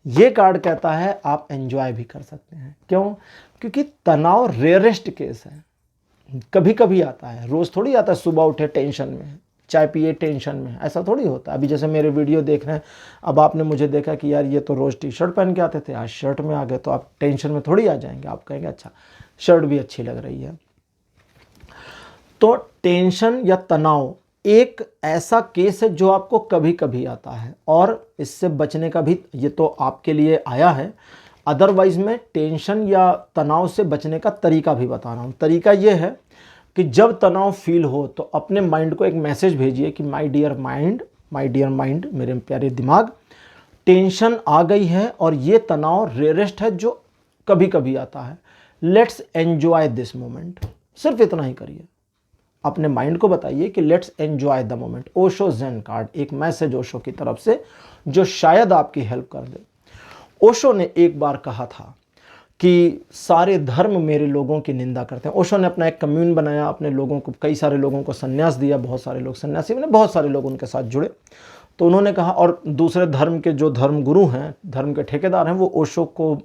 [SPEAKER 1] ये कार्ड कहता है आप एंजॉय भी कर सकते हैं। क्यों? क्योंकि तनाव रेयरेस्ट केस है, कभी कभी आता है, रोज थोड़ी आता है। सुबह उठे टेंशन में, चाय पिए टेंशन में, ऐसा थोड़ी होता है। अभी जैसे मेरे वीडियो देख रहे हैं, अब आपने मुझे देखा कि यार ये तो रोज टी शर्ट पहन के आते थे, आज शर्ट में आ गए, तो आप टेंशन में थोड़ी आ जाएंगे। आप कहेंगे अच्छा शर्ट भी अच्छी लग रही है। तो टेंशन या तनाव एक ऐसा केस है जो आपको कभी कभी आता है और इससे बचने का भी ये तो आपके लिए आया है। अदरवाइज मैं टेंशन या तनाव से बचने का तरीका भी बता रहा हूँ। तरीका ये है कि जब तनाव फील हो तो अपने माइंड को एक मैसेज भेजिए कि माय डियर माइंड, मेरे प्यारे दिमाग, टेंशन आ गई है और ये तनाव रेयरेस्ट है जो कभी कभी आता है। Let's enjoy this moment. सिर्फ इतना ही करिए, अपने माइंड को बताइए कि let's enjoy the moment. Osho zen card, एक मैसेज ओशो की तरफ से जो शायद आपकी हेल्प कर दे। ओशो ने एक बार कहा था कि सारे धर्म मेरे लोगों की निंदा करते हैं। ओशो ने अपना एक कम्यून बनाया, अपने लोगों को, कई सारे लोगों को सन्यास दिया, बहुत सारे लोग सन्यासी बने, बहुत सारे लोग उनके साथ जुड़े। तो उन्होंने कहा, और दूसरे धर्म के जो धर्म गुरु हैं, धर्म के ठेकेदार हैं, वो ओशो को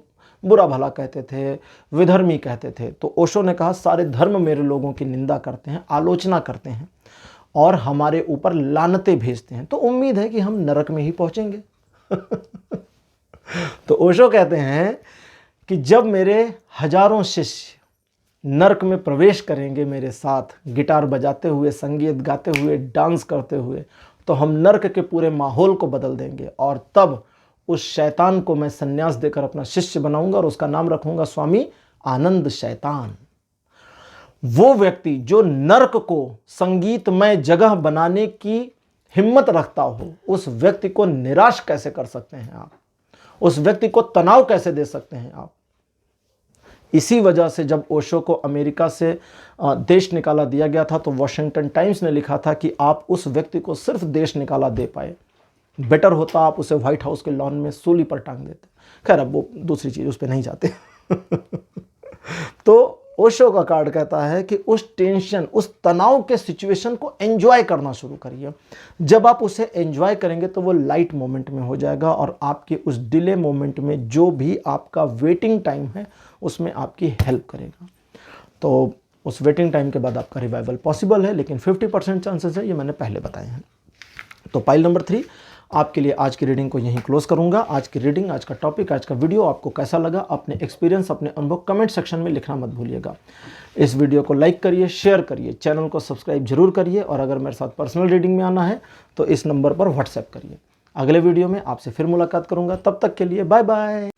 [SPEAKER 1] बुरा भला कहते थे, विधर्मी कहते थे। तो ओशो ने कहा सारे धर्म मेरे लोगों की निंदा करते हैं, आलोचना करते हैं और हमारे ऊपर लानतें भेजते हैं, तो उम्मीद है कि हम नरक में ही पहुंचेंगे। तो ओशो कहते हैं कि जब मेरे हजारों शिष्य नरक में प्रवेश करेंगे मेरे साथ, गिटार बजाते हुए, संगीत गाते हुए, डांस करते हुए, तो हम नरक के पूरे माहौल को बदल देंगे और तब उस शैतान को मैं सन्यास देकर अपना शिष्य बनाऊंगा और उसका नाम रखूंगा स्वामी आनंद शैतान। वो व्यक्ति जो नरक को संगीतमय जगह बनाने की हिम्मत रखता हो, उस व्यक्ति को निराश कैसे कर सकते हैं आप? उस व्यक्ति को तनाव कैसे दे सकते हैं आप? इसी वजह से जब ओशो को अमेरिका से देश निकाला दिया गया था तो वॉशिंगटन टाइम्स ने लिखा था कि आप उस व्यक्ति को सिर्फ देश निकाला दे पाए, बेटर होता आप उसे व्हाइट हाउस के लॉन में सूली पर टांग देते। खैर अब वो दूसरी चीज़, उस पर नहीं जाते। तो ओशो का कार्ड कहता है कि उस टेंशन, उस तनाव के सिचुएशन को एंजॉय करना शुरू करिए। जब आप उसे एंजॉय करेंगे तो वो लाइट मोमेंट में हो जाएगा और आपके उस डिले मोमेंट में जो भी आपका वेटिंग टाइम है उसमें आपकी हेल्प करेगा। तो उस वेटिंग टाइम के बाद आपका रिवाइवल पॉसिबल है, लेकिन 50% चांसेस है, ये मैंने पहले बताए हैं। तो पाइल नंबर 3 आपके लिए आज की रीडिंग को यहीं क्लोज करूंगा। आज की रीडिंग, आज का टॉपिक, आज का वीडियो आपको कैसा लगा? अपने एक्सपीरियंस, अपने अनुभव कमेंट सेक्शन में लिखना मत भूलिएगा। इस वीडियो को लाइक करिए, शेयर करिए, चैनल को सब्सक्राइब जरूर करिए और अगर मेरे साथ पर्सनल रीडिंग में आना है तो इस नंबर पर व्हाट्सएप करिए। अगले वीडियो में आपसे फिर मुलाकात करूंगा, तब तक के लिए बाय बाय।